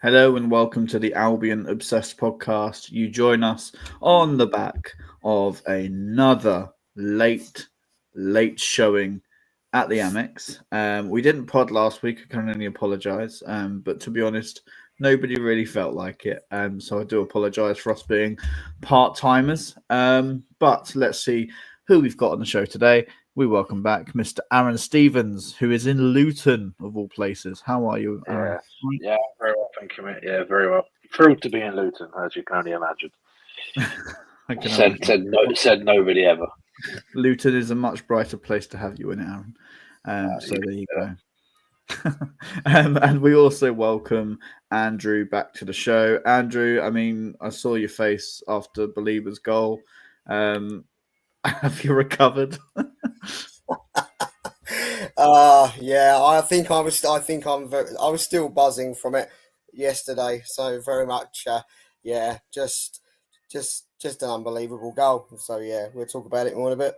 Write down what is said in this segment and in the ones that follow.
Hello and welcome to the Albion Obsessed podcast. You join us on the back of another late showing at the Amex. We didn't pod last week. I can only apologise. But to be honest, nobody really felt like it. So I do apologise for us being part timers. But let's see who we've got on the show today. We welcome back Mr. Aaron Stevens, who is in Luton, of all places. How are you, Aaron? Yeah, very well, thank you, mate. Yeah, very well. Thrilled to be in Luton, as you can only imagine. I can imagine. Said nobody ever. Luton is a much brighter place to have you in, Aaron. So there you go. And we also welcome Andrew back to the show. Andrew, I mean, I saw your face after Beleba's goal. Have you recovered? Yeah, I think I was. I think I was still buzzing from it yesterday. So very much, just an unbelievable goal. So yeah, we'll talk about it more in a bit.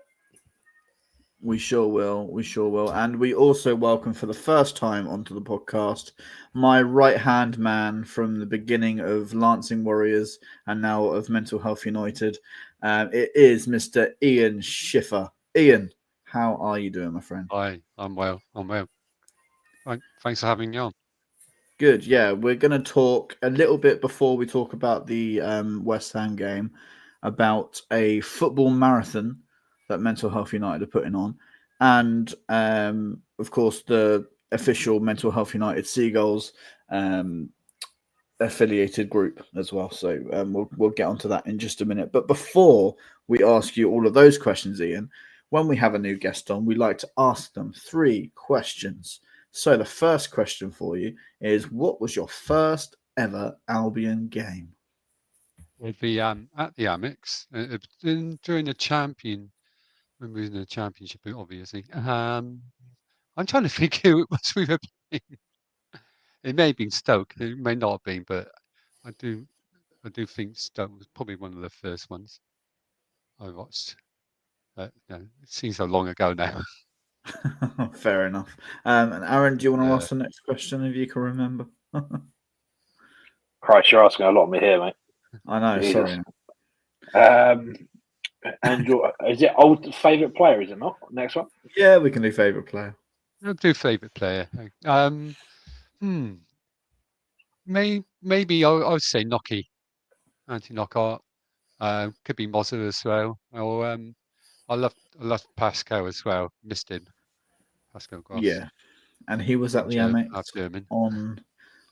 We sure will. We sure will. And we also welcome for the first time onto the podcast my right hand man from the beginning of Lancing Warriors and now of Mental Health United. It is Mr. Ian Schiffer. Ian, how are you doing, my friend? Hi, I'm well. Thanks for having me on. Good. Yeah, we're going to talk a little bit before we talk about the West Ham game about a football marathon that Mental Health United are putting on, and of course the official Mental Health United Seagulls affiliated group as well. So we'll get onto that in just a minute. But before we ask you all of those questions, Ian, when we have a new guest on, we like to ask them 3 questions. So the first question for you is, what was your first ever Albion game? It'd be at the Amex during the when we were in the championship, obviously. I'm trying to think who it was we were playing. It may have been Stoke. It may not have been, but I do think Stoke was probably one of the first ones I watched. It seems so long ago now. Fair enough. And Aaron, do you want to ask the next question if you can remember? Christ, you're asking a lot of me here, mate. I know, Jesus. Sorry. And is it old favourite player, is it not? Next one? Yeah, we can do favourite player. I'll do favourite player. Maybe I would say Nocky, anti-knockout. Could be Mozza as well. Or I love Pascal as well. Missed him. Pascal Gross. Yeah, and he was at the Amex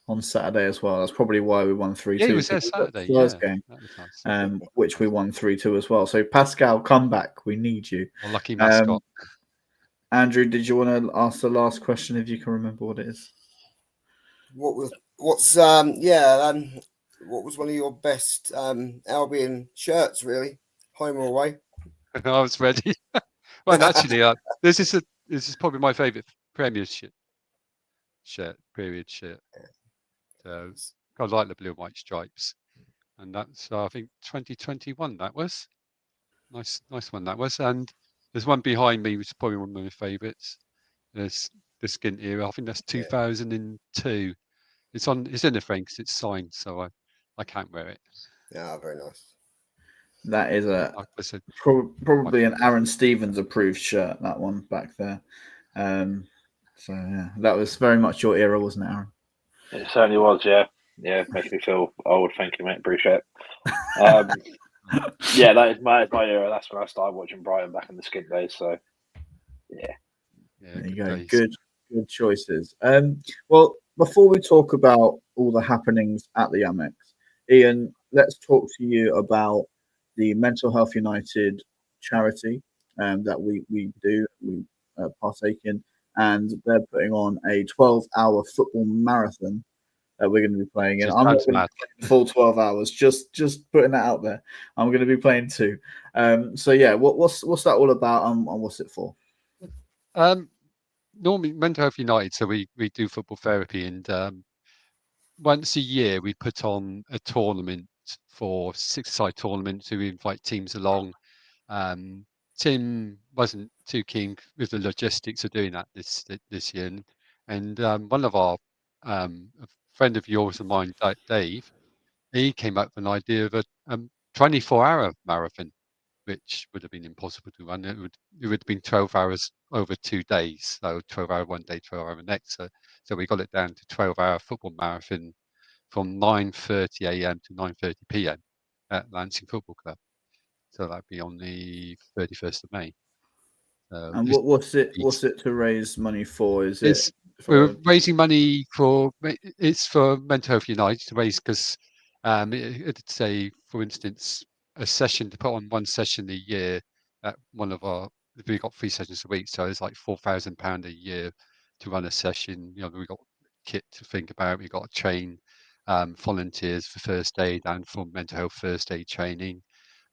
on Saturday as well. That's probably why we won 3-2. Yeah, he was there Saturday. First game, which we won 3-2 as well. So Pascal, come back. We need you. A lucky mascot. Andrew, did you want to ask the last question if you can remember what it is? What was one of your best Albion shirts, really, home or away? I was ready. Well, actually, this is probably my favourite Premiership period shirt. So I like the blue and white stripes, and that's I think 2021. That was nice one. That was, and there's one behind me which is probably one of my favourites. There's the Skint era. I think that's 2002. It's in the frame because it's signed, so I can't wear it. Yeah, very nice. That is probably an Aaron Stevens approved shirt. That one back there. So yeah, that was very much your era, wasn't it, Aaron? It certainly was. Yeah, makes me feel old. Thank you, mate. Appreciate it. Yeah, that is my era. That's when I started watching Brighton back in the Skint days. So yeah, there you go. Good choices. Well, before we talk about all the happenings at the Amex, Ian, let's talk to you about the Mental Health United charity that we partake in, and they're putting on a 12-hour football marathon that we're going to be playing in. I'm not going to play full 12 hours. Just putting that out there. I'm going to be playing 2. So yeah, what's that all about, and what's it for? Normally, Mental Health United, so we do football therapy, and once a year we put on a tournament for 6-side tournament. So we invite teams along. Tim wasn't too keen with the logistics of doing that this year, and one of our friend of yours and mine, Dave, he came up with an idea of a 24-hour marathon, which would have been impossible to run. It would have been 12 hours over 2 days, so 12-hour one day, 12-hour next. So we got it down to 12-hour football marathon from 9:30 a.m. to 9:30 p.m. at Lancing Football Club. So that'd be on the 31st of May. And what's it to raise money for? Is it we're raising money for Mental Health United to raise, because it'd say, for instance, a session to put on one session a year at one of our, we've got 3 sessions a week, so it's like £4,000 a year to run a session. We've got kit to think about, we've got to train volunteers for first aid and for mental health first aid training.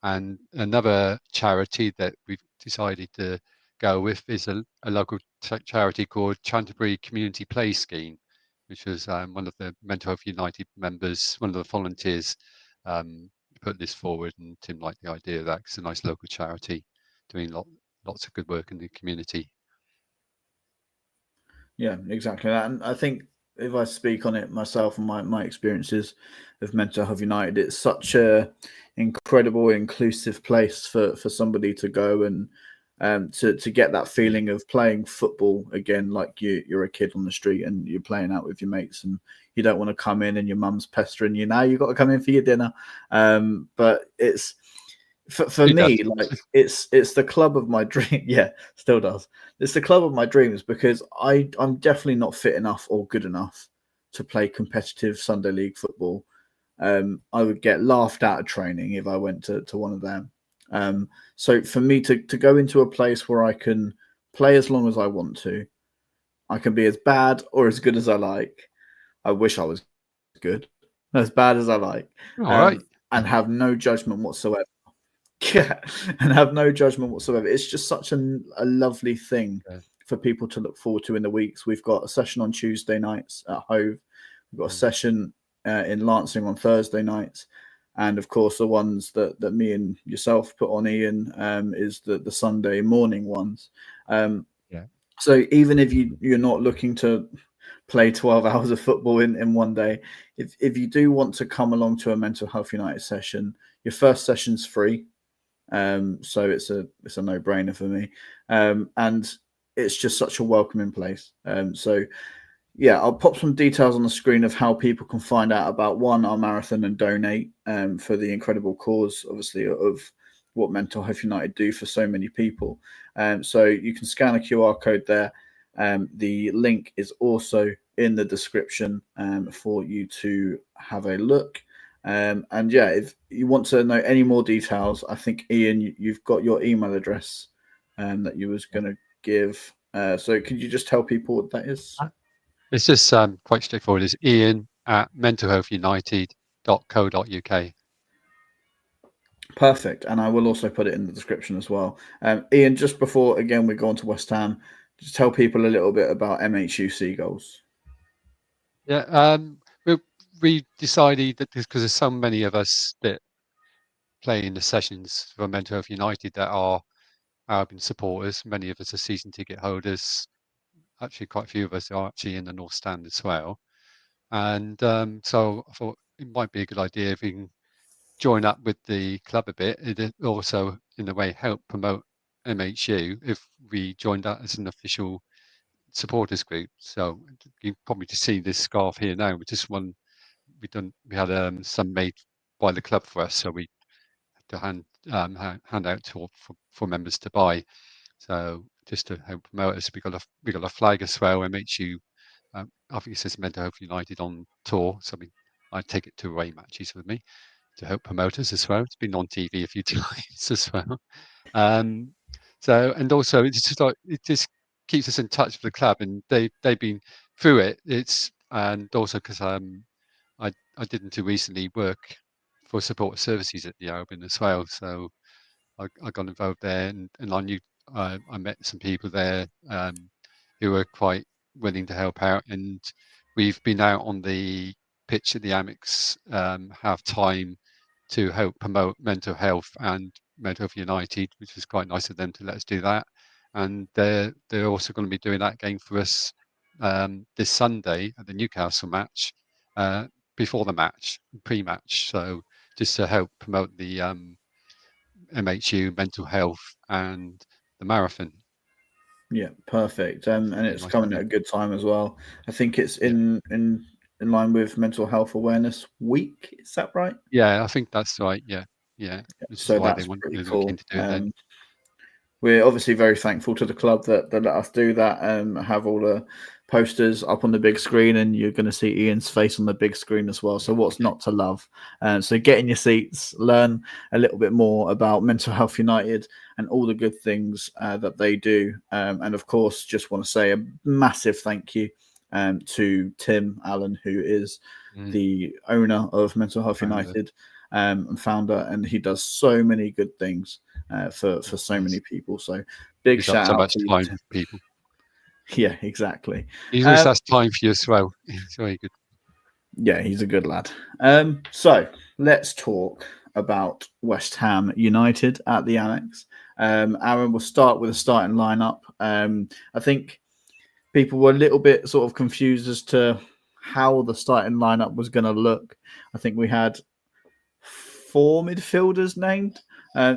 And another charity that we've decided to go with is a local charity called Chanterbury Community Play Scheme, which was one of the Mental Health United members, one of the volunteers, put this forward, and Tim liked the idea of that. It's a nice local charity doing lots of good work in the community. Yeah, exactly that. And I think if I speak on it myself and my experiences of Mental Health United, it's such a incredible, inclusive place for somebody to go and to get that feeling of playing football again, like you're a kid on the street and you're playing out with your mates, and you don't want to come in and your mum's pestering you. Now you've got to come in for your dinner. But it's for me, like it's the club of my dream. Yeah, still does. It's the club of my dreams, because I'm definitely not fit enough or good enough to play competitive Sunday league football. I would get laughed out of training if I went to one of them. So for me to go into a place where I can play as long as I want to, I can be as bad or as good as I like. I wish I was good, as bad as I like, and have no judgment whatsoever. Yeah, and have no judgment whatsoever. It's just such a lovely thing for people to look forward to in the weeks. We've got a session on Tuesday nights at Hove. We've got a session in Lancing on Thursday nights. And of course, the ones that me and yourself put on, Ian, is the Sunday morning ones. So even if you're not looking to play 12 hours of football in one day, if you do want to come along to a Mental Health United session, your first session's free. So it's a no-brainer for me. And it's just such a welcoming place. So yeah, I'll pop some details on the screen of how people can find out about our marathon and donate for the incredible cause, obviously, of what Mental Health United do for so many people. So you can scan a QR code there. The link is also in the description for you to have a look. And yeah, if you want to know any more details, I think, Ian, you've got your email address that you was going to give. So could you just tell people what that is? It's just quite straightforward. It's ian@mentalhealthunited.co.uk. Perfect. And I will also put it in the description as well. Ian, just before, again, we go on to West Ham, just tell people a little bit about MHU Seagulls. Yeah, we decided that because there's so many of us that play in the sessions for Mental Health United that are Albion supporters. Many of us are season ticket holders. Actually, quite a few of us are actually in the North Stand as well. And so I thought it might be a good idea if we can join up with the club a bit. It also, in a way, help promote MHU if we joined up as an official supporters group. So you probably just see this scarf here now, which is one we had some made by the club for us, so we had to hand out for members to buy. So just to help promote us, we got a flag as well. MHU, I think it says Mental Health United on tour. So I take it to away matches with me to help promote us as well. It's been on TV a few times as well. So, and also it's just like, it just keeps us in touch with the club, and they've been through it. And also because I did until recently work for support services at the Albion as well. So I got involved there, and I knew I met some people there who were quite willing to help out, and we've been out on the pitch at the Amex half time to help promote mental health and Mental Health United, which was quite nice of them to let us do that. And they're also going to be doing that game for us this Sunday at the Newcastle match. before the match, pre-match. So just to help promote the MHU mental health and the marathon. Yeah, perfect. And it's coming at a good time as well. I think it's in line with Mental Health Awareness Week. Is that right? Yeah, I think that's right. Yeah. Which So is why that's pretty cool. looking to do it then. We're obviously very thankful to the club that let us do that and have all the posters up on the big screen, and you're going to see Ian's face on the big screen as well. So what's not to love? So get in your seats, learn a little bit more about Mental Health United and all the good things that they do. And of course, just want to say a massive thank you to Tim Allen, who is the owner of Mental Health United and founder, and he does so many good things for so many people. So big shout out to time for people. Yeah, exactly. He always has time for you as well. He's very good. Yeah, he's a good lad. So let's talk about West Ham United at the Annex. Aaron, will start with a starting lineup. I think people were a little bit sort of confused as to how the starting lineup was going to look. I think we had 4 midfielders named.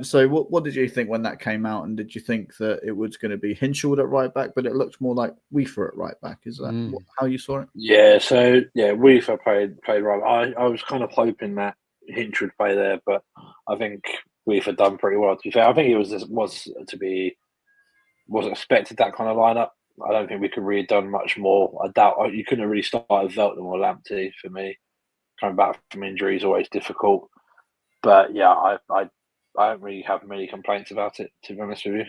So what did you think when that came out? And did you think that it was going to be Hinshaw at right back, but it looked more like Weaver at right back? Is that how you saw it? Yeah, so Weaver played right. I was kind of hoping that Hinch would play there, but I think Weaver done pretty well. To be fair, I think it was expected that kind of lineup. I don't think we could really done much more. I doubt you couldn't have really started Veltman or Lamptey for me. Coming back from injury is always difficult. But yeah, I don't really have many complaints about it, to be honest with you.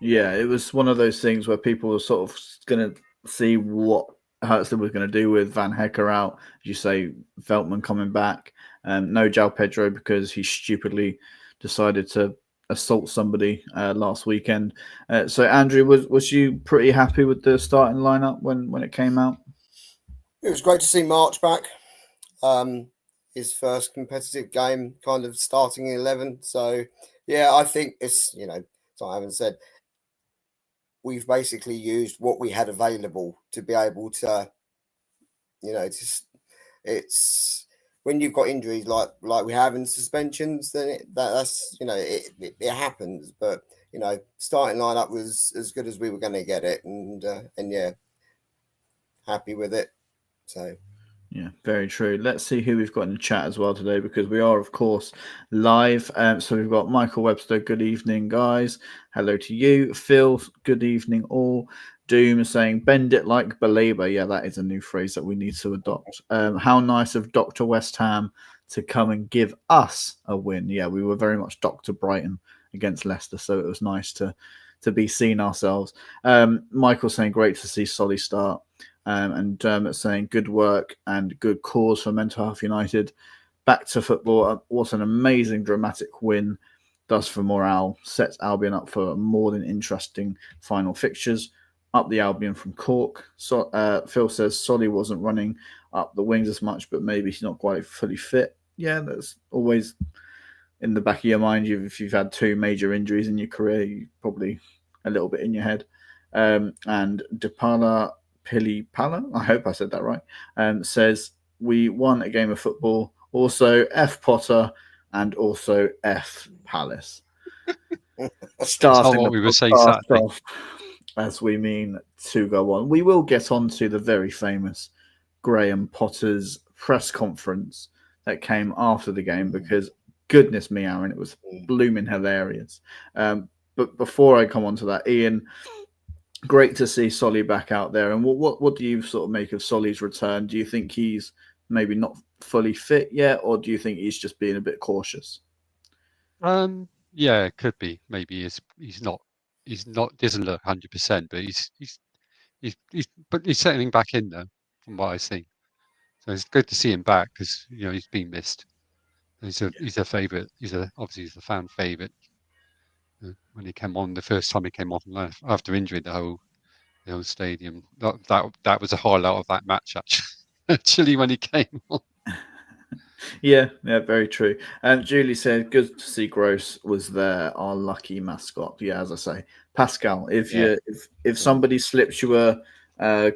Yeah, it was one of those things where people were sort of going to see what Hertzler was going to do with Van Hecker out. As you say, Veltman coming back. No João Pedro because he stupidly decided to assault somebody last weekend. So, Andrew, was you pretty happy with the starting lineup when it came out? It was great to see March back. His first competitive game, kind of starting in 11. So, yeah, I think it's, as I haven't said, we've basically used what we had available to be able to, it's when you've got injuries like we have in suspensions, then that's it happens. But starting lineup was as good as we were going to get it, and yeah, happy with it. So. Yeah, very true. Let's see who we've got in the chat as well today, because we are, of course, live. So we've got Michael Webster. Good evening, guys. Hello to you. Phil, good evening, all. Doom is saying, bend it like Belaba. Yeah, that is a new phrase that we need to adopt. How nice of Dr. West Ham to come and give us a win. Yeah, we were very much Dr. Brighton against Leicester, so it was nice to be seen ourselves. Michael saying, great to see Solly start. And Dermot saying good work and good cause for Mental Health United. Back to football. What an amazing dramatic win does for morale. Sets Albion up for more than interesting final fixtures. Up the Albion from Cork. So, Phil says Solly wasn't running up the wings as much, but maybe he's not quite fully fit. Yeah, that's always in the back of your mind. If you've had 2 major injuries in your career, you probably a little bit in your head. And Depala Pili Pala, I hope I said that right, says we won a game of football. Also F Potter and also F Palace. Starting what we were saying Saturday. Off, as we mean to go on. We will get on to the very famous Graham Potter's press conference that came after the game, because goodness me, Aaron, it was blooming hilarious. But before I come on to that, Ian, great to see Solly back out there. And what do you sort of make of Solly's return? Do you think he's maybe not fully fit yet, or do you think he's just being a bit cautious? Yeah, it could be. Maybe he's not doesn't look 100%, but he's settling back in though, from what I see. So it's good to see him back, because he's been missed. He's a favourite. Obviously he's a fan favourite. When he came on the first time he came on after injury, the whole stadium. That was a highlight of that match actually when he came on. Yeah, very true. And Julie said, good to see Gross was there, our lucky mascot. Yeah, as I say, Pascal, if somebody slips you a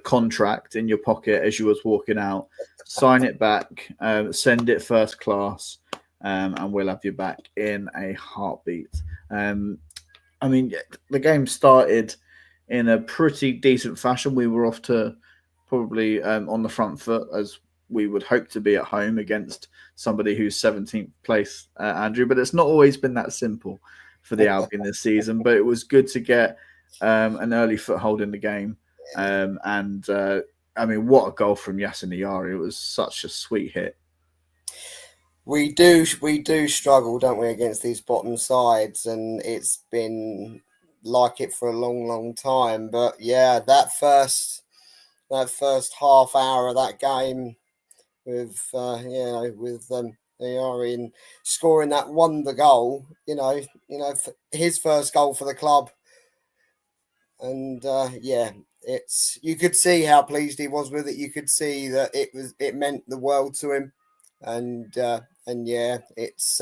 contract in your pocket as you was walking out. Sign it back, send it first class, and we'll have you back in a heartbeat. I mean, the game started in a pretty decent fashion. We were off to probably on the front foot, as we would hope to be at home against somebody who's 17th place, Andrew. But it's not always been that simple for the Albion this season. But it was good to get an early foothold in the game. I mean, what a goal from Yasin Ayari. It was such a sweet hit. We do struggle, don't we, against these bottom sides, and it's been like it for a long time. But yeah, that first half hour of that game with Ayari and scoring that wonder goal, his first goal for the club, and it's, you could see how pleased he was with it. You could see that it meant the world to him, and it's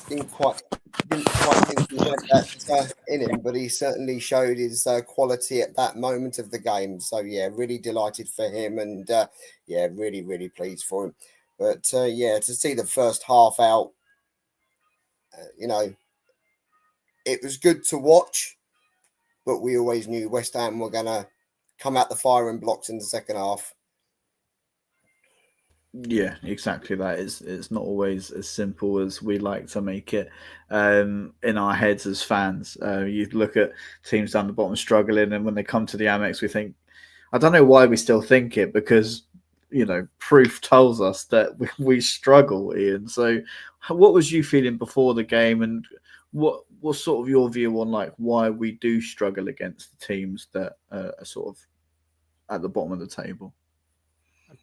didn't quite think he had that in him, but he certainly showed his quality at that moment of the game. So yeah, really delighted for him, and really pleased for him. But to see the first half out, it was good to watch, but we always knew West Ham were going to come out the firing blocks in the second half. Yeah, exactly that. It's not always as simple as we like to make it in our heads as fans. You look at teams down the bottom struggling, and when they come to the Amex, we think, I don't know why we still think it, because proof tells us that we struggle, Ian. So, what was you feeling before the game, and what was sort of your view on like why we do struggle against the teams that are sort of at the bottom of the table?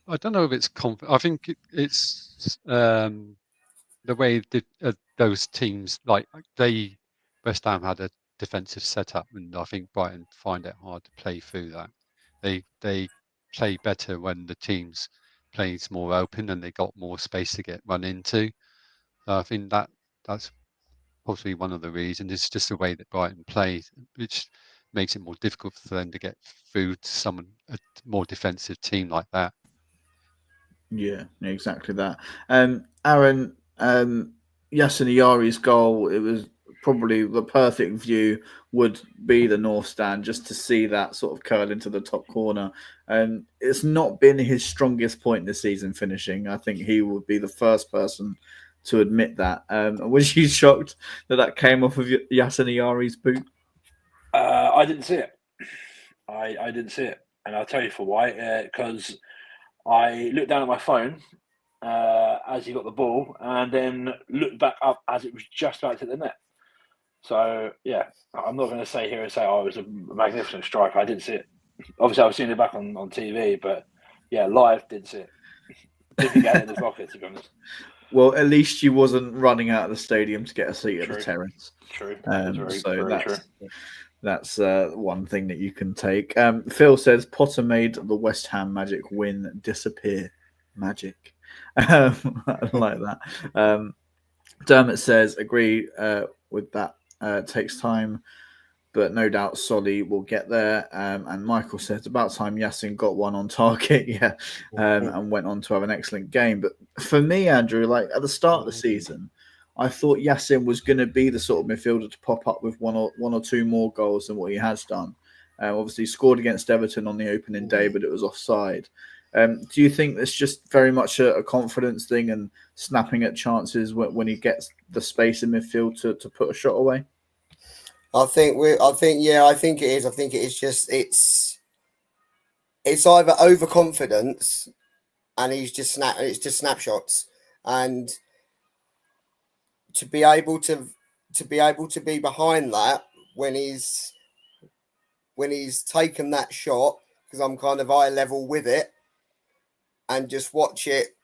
I don't know if it's I think it's the way those teams, like West Ham had a defensive setup, and I think Brighton find it hard to play through that. They play better when the teams plays more open and they got more space to get run into. I think that's possibly one of the reasons. It's just the way that Brighton plays, which makes it more difficult for them to get through to a more defensive team like that. Yeah, exactly that. Aaron, Yasin Ayari's goal, it was probably the perfect view would be the North Stand, just to see that sort of curl into the top corner. And it's not been his strongest point this season, finishing. I think he would be the first person to admit that. Was you shocked that came off of Yasin Ayari's boot? I didn't see it. I didn't see it. And I'll tell you for why. Because I looked down at my phone as he got the ball, and then looked back up as it was just about to hit the net. So, yeah, I'm not going to say here and say, it was a magnificent strike. I didn't see it. Obviously, I was seeing it back on TV, but, yeah, live, didn't see it. Didn't get it in his pocket, to be honest. Well, at least you wasn't running out of the stadium to get a seat at the terrace. True. That's one thing that you can take. Phil says Potter made the West Ham Magic win disappear. Magic. I like that. Dermot says, agree with that. Takes time, but no doubt Solly will get there. And Michael says, about time Yasin got one on target, and went on to have an excellent game. But for me, Andrew, like at the start of the season, I thought Yasin was going to be the sort of midfielder to pop up with one or two more goals than what he has done. Obviously, scored against Everton on the opening day, but it was offside. Do you think it's just very much a confidence thing and snapping at chances when he gets the space in midfield to put a shot away? I think it is. I think it is just it's either overconfidence and it's just snapshots, and to be able to be behind that when he's taken that shot, because I'm kind of eye level with it, and just watch it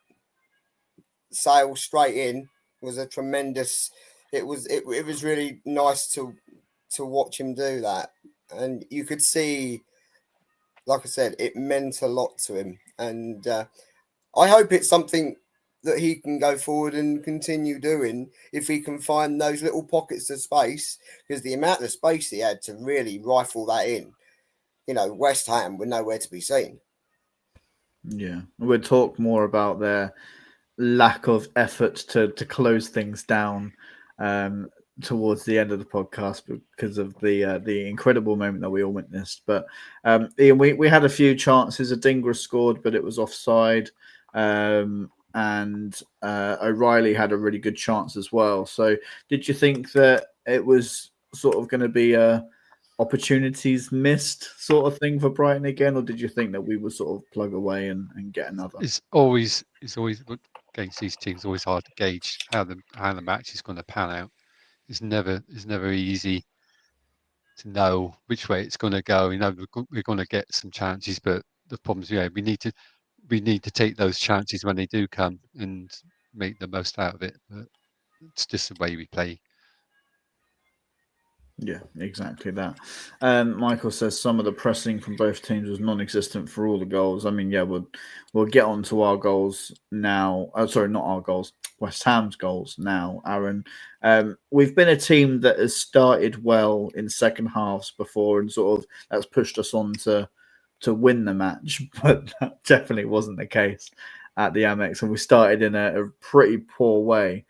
sail straight in was a tremendous. It was really nice to watch him do that, and you could see, like I said, it meant a lot to him, and I hope it's something that he can go forward and continue doing if he can find those little pockets of space, because the amount of space he had to really rifle that in, West Ham were nowhere to be seen. Yeah, we'll talk more about their lack of effort to close things down towards the end of the podcast because of the incredible moment that we all witnessed. But Ian, we had a few chances. Adingra scored, but it was offside. And O'Reilly had a really good chance as well. So did you think that it was sort of going to be a opportunities missed sort of thing for Brighton again, or did you think that we would sort of plug away and get another? It's always against these teams. Always hard to gauge how the match is going to pan out. It's never easy to know which way it's going to go. We're going to get some chances, but the problem is, we need to take those chances when they do come and make the most out of it. But it's just the way we play. Yeah, exactly that. Michael says some of the pressing from both teams was non-existent for all the goals. I mean, yeah, we'll get on to our goals now. Sorry, not our goals. West Ham's goals now, Aaron. We've been a team that has started well in second halves before, and sort of that's pushed us on to win the match, but that definitely wasn't the case at the Amex, and we started in a pretty poor way.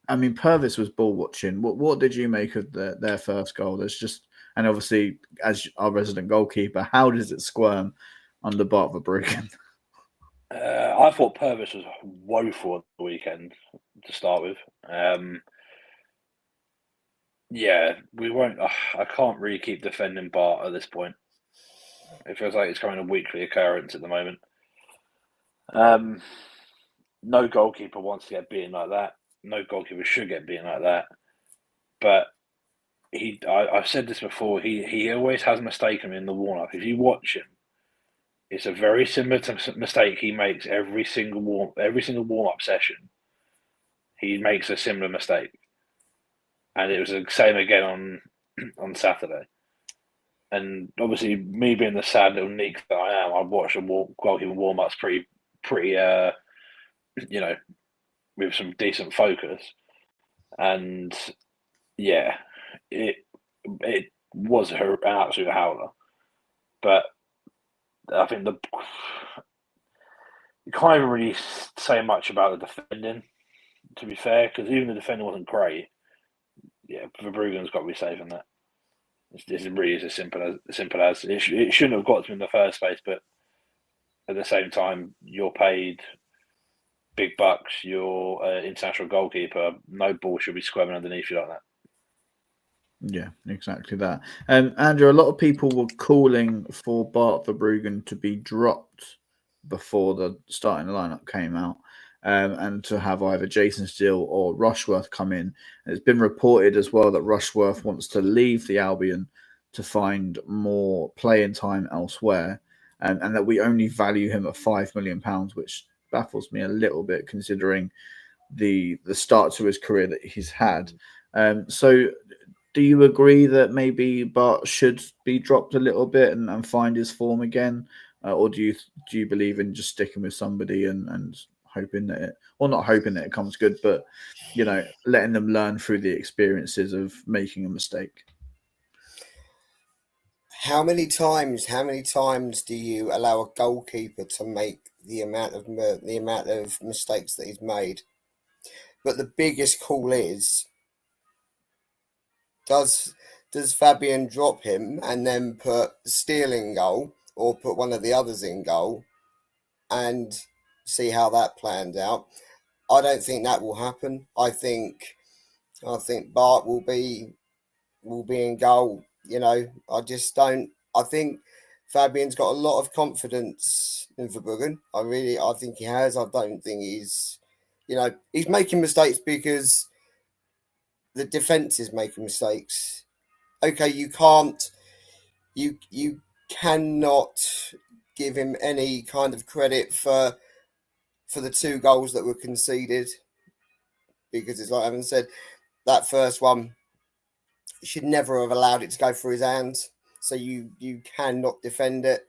I mean, Purvis was ball watching. What did you make of their first goal? There's just, and obviously, as our resident goalkeeper, how does it squirm under Bart Verbruggen? I thought Purvis was woeful at the weekend to start with. We won't. I can't really keep defending Bart at this point. It feels like it's kind of a weekly occurrence at the moment. No goalkeeper wants to get beaten like that. No goalkeeper should get beaten like that. But I've said this before. He always has a mistake in the warm-up. If you watch him, it's a very similar mistake he makes every single warm-up session. He makes a similar mistake, and it was the same again on Saturday. And obviously, me being the sad little neek that I am, I've watched goalkeeper warm-ups pretty, with some decent focus. And yeah, it was an absolute howler. But I think you can't even really say much about the defending, to be fair, because even the defending wasn't great. Yeah, Verbruggen's got to be saving that. This really is as simple as it shouldn't have got to him in the first place. But at the same time, you're paid big bucks. You're an international goalkeeper. No ball should be squirming underneath you like that. Yeah, exactly that. Andrew, a lot of people were calling for Bart Verbruggen to be dropped before the starting lineup came out, and to have either Jason Steele or Rushworth come in. And it's been reported as well that Rushworth wants to leave the Albion to find more playing time elsewhere, and that we only value him at £5 million, which baffles me a little bit considering the start to his career that he's had. So do you agree that maybe Bart should be dropped a little bit and find his form again? Or do you believe in just sticking with somebody and hoping that not hoping that it comes good, but, letting them learn through the experiences of making a mistake? How many times do you allow a goalkeeper to make the amount of mistakes that he's made? But the biggest call is, does Fabian drop him and then put Steele in goal or put one of the others in goal and see how that planned out? I don't think that will happen. I think Bart will be in goal. I just don't. I think Fabian's got a lot of confidence in Verbruggen. I think he has. I don't think he's making mistakes because the defense is making mistakes. Okay, you cannot give him any kind of credit for the two goals that were conceded, because it's like Evan said, that first one should never have allowed it to go through his hands. So you cannot defend it,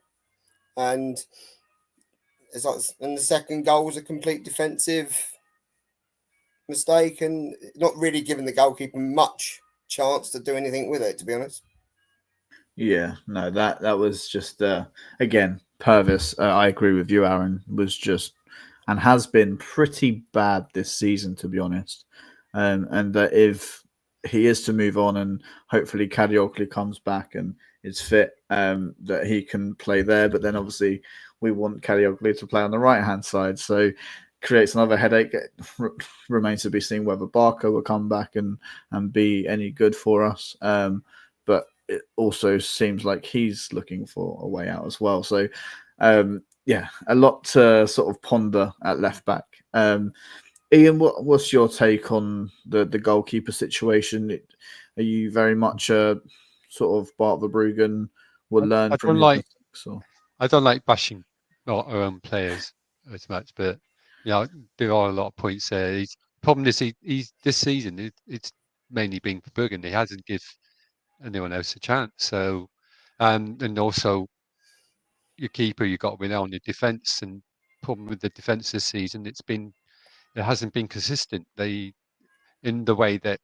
and the second goal was a complete defensive mistake and not really giving the goalkeeper much chance to do anything with it, to be honest. Yeah, no, that was just again, Purvis. I agree with you, Aaron. Was just and has been pretty bad this season, to be honest. And that if he is to move on, and hopefully Kadioglu comes back and is fit, that he can play there. But then obviously we want Kadioglu to play on the right hand side, so creates another headache. It remains to be seen whether Barker will come back and be any good for us. But it also seems like he's looking for a way out as well. So, yeah, a lot to sort of ponder at left back. Ian, what's your take on the goalkeeper situation? Are you very much sort of Bart Verbruggen will learn from his mistakes? Or? I don't like bashing our own players as much, but there are a lot of points there. The problem is he's this season it's mainly been Verbruggen. He hasn't given anyone else a chance. So, and also your keeper, you got to rely on the defence. And problem with the defence this season, it hasn't been consistent. In the way that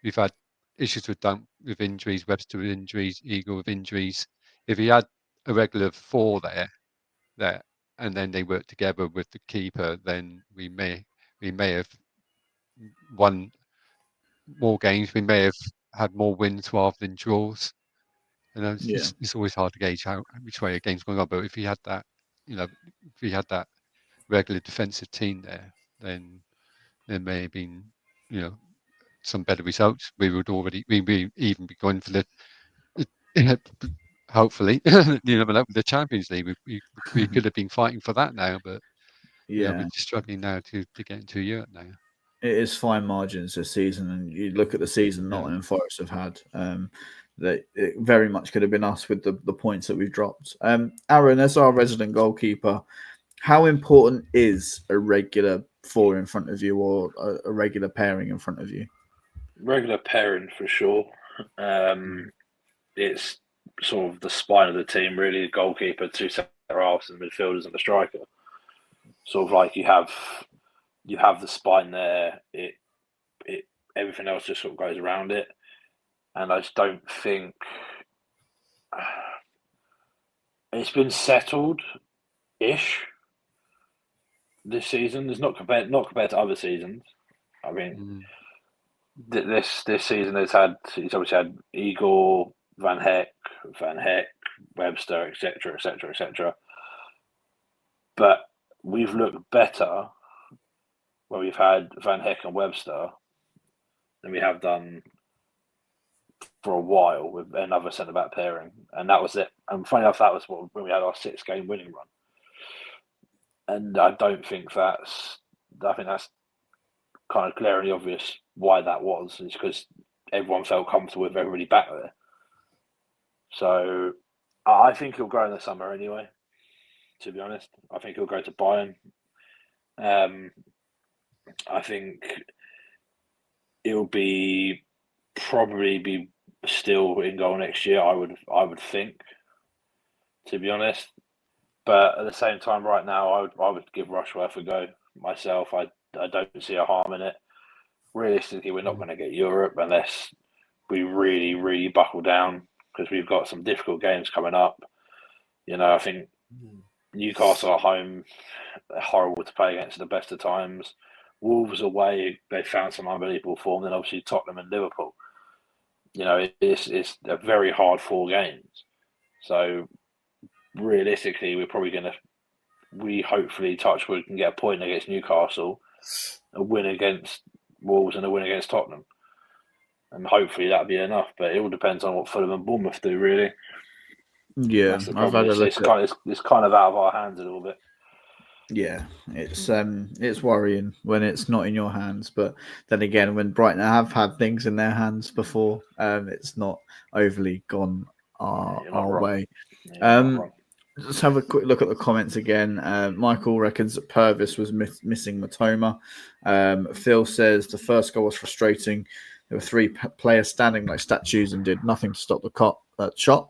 we've had issues with Dunk with injuries, Webster with injuries, Eagle with injuries. If he had a regular 4 there, and then they work together with the keeper, then we may have won more games. We may have had more wins rather than draws. And it's always hard to gauge which way a game's going on. But if he had that, regular defensive team there, then there may have been, some better results. We would even be going for the hopefully, the Champions League. We could have been fighting for that now, but we're struggling now to get into Europe now. It is fine margins this season, and you look at the season Nottingham Forest have had. That it very much could have been us with the points that we've dropped. Aaron, as our resident goalkeeper, how important is a regular 4 in front of you, or a regular pairing in front of you? Regular pairing for sure. It's sort of the spine of the team, really. The goalkeeper, 2 centre halves, and midfielders, and the striker. Sort of like you have the spine there. It everything else just sort of goes around it. And I just don't think it's been settled-ish this season. It's not compared to other seasons. I mean, this season he's obviously had Igor, Van Heck, Webster, etc., etc., etc. But we've looked better when we've had Van Heck and Webster than we have done for a while with another centre-back pairing, and that was it. And funny enough, that was when we had our 6-game winning run. And I think that's kind of glaringly obvious why that was. It's because everyone felt comfortable with everybody back there. So I think he'll go in the summer anyway, to be honest. I think he'll go to Bayern. I think it'll probably be still in goal next year, I would think, to be honest. But at the same time, right now, I would give Rushworth a go myself. I don't see a harm in it. Realistically, we're not going to get Europe unless we really, really buckle down, because we've got some difficult games coming up. I think Newcastle at home, they're horrible to play against at the best of times. Wolves away, they found some unbelievable form. Then obviously Tottenham and Liverpool. It's a very hard 4 games. So realistically, we're probably we hopefully, touch wood, can get a point against Newcastle, a win against Wolves, and a win against Tottenham. And hopefully that'll be enough. But it all depends on what Fulham and Bournemouth do, really. Yeah, I've had a look. It's kind of out of our hands a little bit. Yeah, it's worrying when it's not in your hands, but then again, when Brighton have had things in their hands before, it's not overly gone our way. Let's have a quick look at the comments again. Michael reckons that Purvis was missing Matoma. Phil says the first goal was frustrating. There were 3 players standing like statues and did nothing to stop the shot.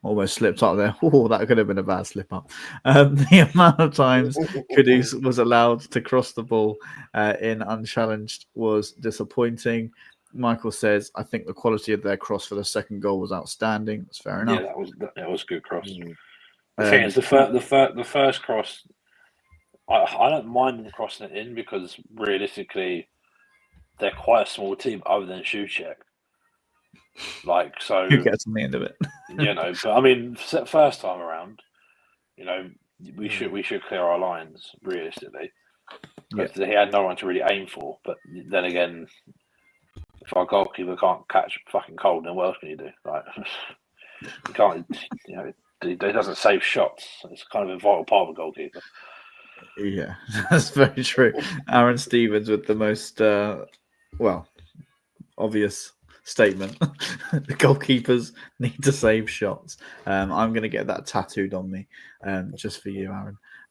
Almost slipped up there. Oh, that could have been a bad slip up. The amount of times Kurtis was allowed to cross the ball in unchallenged was disappointing. Michael says, I think the quality of their cross for the second goal was outstanding. That's fair enough. Yeah, that was a good cross. The thing is, the first cross, I don't mind them crossing it in because realistically, they're quite a small team other than Souček. Like, so Who gets on the end of it? But I mean, first time around, we should clear our lines realistically because he had no one to really aim for. But then again, if our goalkeeper can't catch fucking cold, then what else can you do? Like, you can't, he doesn't save shots. It's kind of a vital part of a goalkeeper. Yeah, that's very true. Aaron Stevens with the most, obvious statement. The goalkeepers need to save shots. I'm going to get that tattooed on me just for you,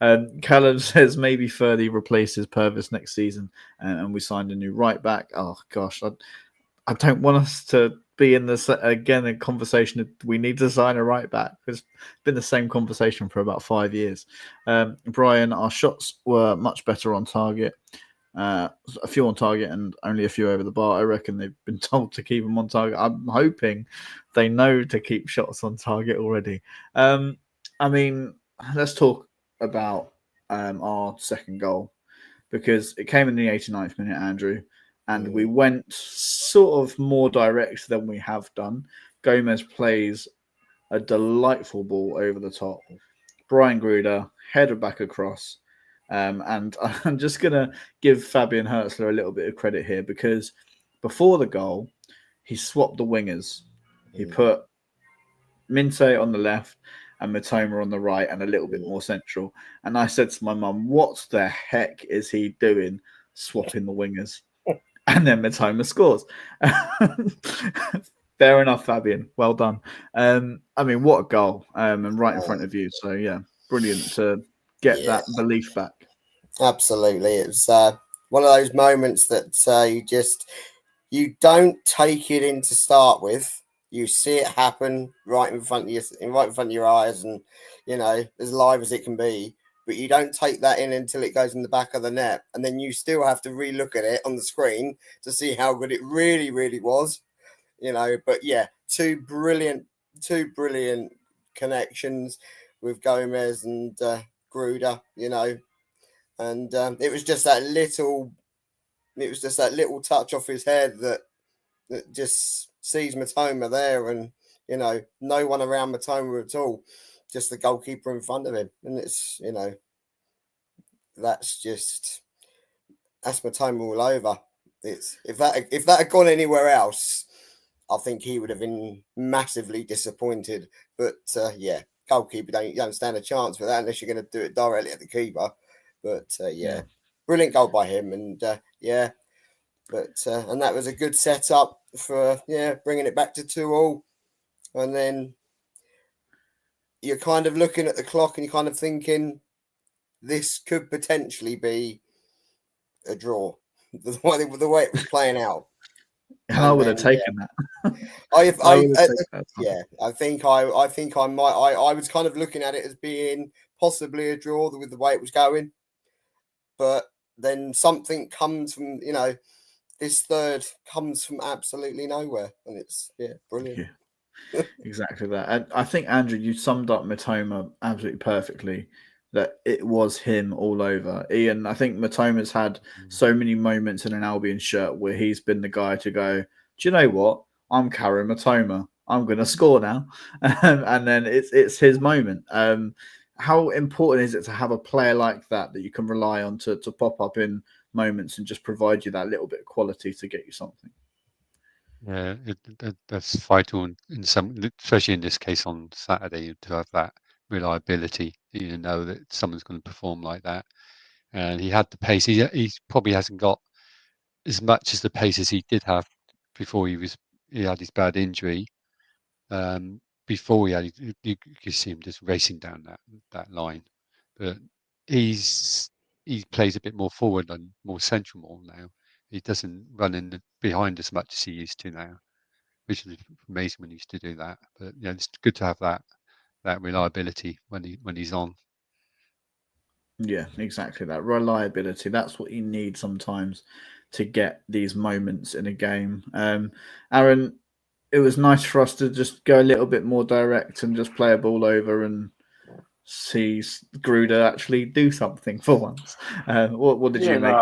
Aaron. Callum says maybe Ferdy replaces Purvis next season and we signed a new right back. Oh, gosh. I don't want us to be in this, again, a conversation. We need to sign a right back. It's been the same conversation for about 5 years. Brian, our shots were much better on target. A few on target and only a few over the bar. I reckon they've been told to keep them on target. I'm hoping they know to keep shots on target already. I mean, let's talk about our second goal because it came in the 89th minute, Andrew, and we went sort of more direct than we have done. Gomez plays a delightful ball over the top. Brian Gruder headed back across. And I'm just going to give Fabian Hertzler a little bit of credit here because before the goal, he swapped the wingers. He put Minte on the left and Mitoma on the right and a little bit more central. And I said to my mum, what the heck is he doing swapping the wingers? And then Mitoma scores. Fair enough, Fabian. Well done. I mean, what a goal. And right in front of you. So, yeah, brilliant to get that belief back. Absolutely. It was one of those moments that you don't take it in to start with. You see it happen right in front of your eyes and, as live as it can be. But you don't take that in until it goes in the back of the net. And then you still have to relook at it on the screen to see how good it really, really was. But yeah, two brilliant connections with Gomez and Gruder, and it was just that little touch off his head that just sees Mitoma there, and no one around Mitoma at all, just the goalkeeper in front of him, and it's that's Mitoma all over. It's if that had gone anywhere else, I think he would have been massively disappointed. But goalkeeper you don't stand a chance for that unless you're going to do it directly at the keeper. But brilliant goal by him, and and that was a good setup for bringing it back to 2-2, and then you're kind of looking at the clock and you're kind of thinking this could potentially be a draw. The way it was playing out. And I would have taken that. I think I might. I was kind of looking at it as being possibly a draw with the way it was going, but then something comes from this third comes from absolutely nowhere, and it's brilliant. Yeah, exactly that. And I think Andrew, you summed up Mitoma absolutely perfectly. That it was him all over. Ian, I think Matoma's had so many moments in an Albion shirt where he's been the guy to go, do you know what? I'm carrying Mitoma. I'm going to score now. And then it's his moment. How important is it to have a player like that you can rely on to pop up in moments and just provide you that little bit of quality to get you something? Yeah, that's vital in some, especially in this case on Saturday, to have that reliability. You know that someone's going to perform like that, and he had the pace. He probably hasn't got as much as the pace as he did have before he had his bad injury. Before you could see him just racing down that line, but he plays a bit more forward and more central now. He doesn't run behind as much as he used to now, which is amazing when he used to do that. But it's good to have that reliability when he's on. Yeah, exactly that reliability. That's what you need sometimes to get these moments in a game. Aaron, it was nice for us to just go a little bit more direct and just play a ball over and see Gruder actually do something for once. What did you make?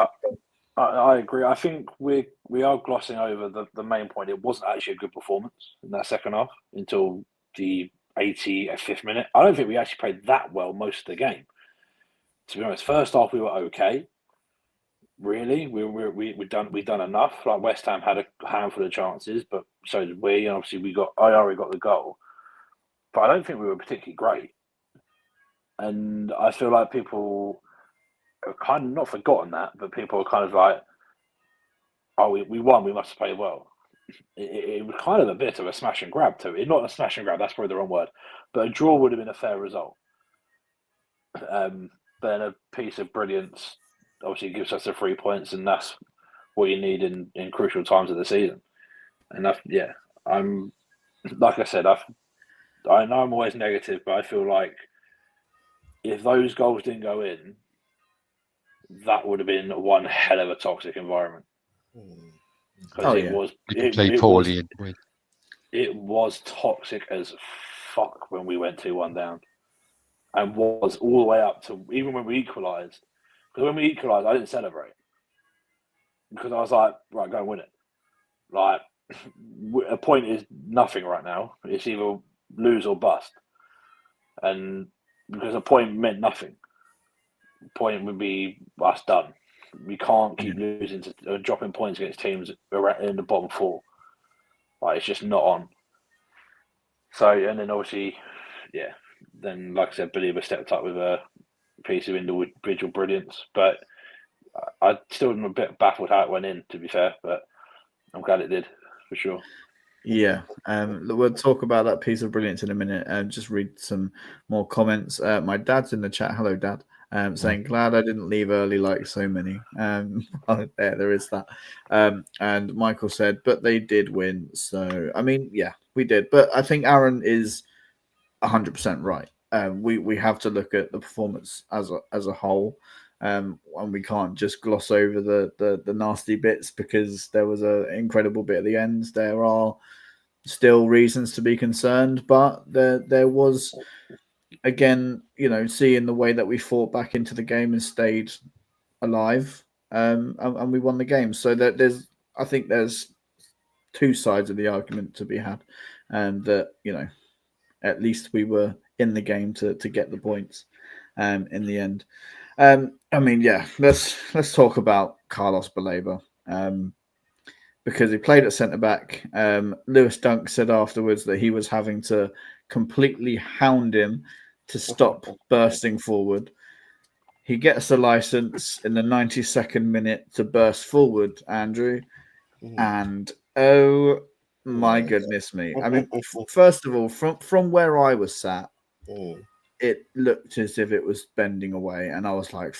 I agree. I think we are glossing over the main point. It wasn't actually a good performance in that second half until the 85th minute. I don't think we actually played that well most of the game. To be honest, first half we were okay. Really, we done enough. Like West Ham had a handful of chances, but so did we. And obviously, I got the goal, but I don't think we were particularly great. And I feel like people have kind of not forgotten that, but people are kind of like, "Oh, we won. We must have played well." It was kind of a bit of a smash and grab to it. Not a smash and grab. That's probably the wrong word, but a draw would have been a fair result. Then a piece of brilliance obviously gives us the 3 points, and that's what you need in crucial times of the season. And I'm like I said, I know I'm always negative, but I feel like if those goals didn't go in, that would have been one hell of a toxic environment. Because it was toxic as fuck when we went 2-1 down, and was all the way up to even when we equalised. Because when we equalised, I didn't celebrate because I was like, right, go and win it. Like, a point is nothing right now. It's either lose or bust. And because a point meant nothing, a point would be us done. We can't keep losing to dropping points against teams in the bottom four. Like, it's just not on. So, and then obviously, then like I said, Belaba stepped up with a piece of individual brilliance. But I still am a bit baffled how it went in, to be fair. But I'm glad it did, for sure. Yeah, we'll talk about that piece of brilliance in a minute. Just read some more comments. My dad's in the chat. Hello, Dad. Saying, glad I didn't leave early like so many. There is that. And Michael said, but they did win. So, I mean, yeah, we did. But I think Aaron is 100% right. We have to look at the performance as a whole. And we can't just gloss over the nasty bits because there was an incredible bit at the end. There are still reasons to be concerned, but there was, again, seeing the way that we fought back into the game and stayed alive, and we won the game. So I think there's two sides of the argument to be had, and that at least we were in the game to get the points in the end. I mean, let's talk about Carlos Belaba, because he played at centre back. Lewis Dunk said afterwards that he was having to completely hound him to stop bursting forward. He gets a license in the 92nd minute to burst forward, Andrew, and oh my goodness me! I mean, first of all, from where I was sat, it looked as if it was bending away, and I was like,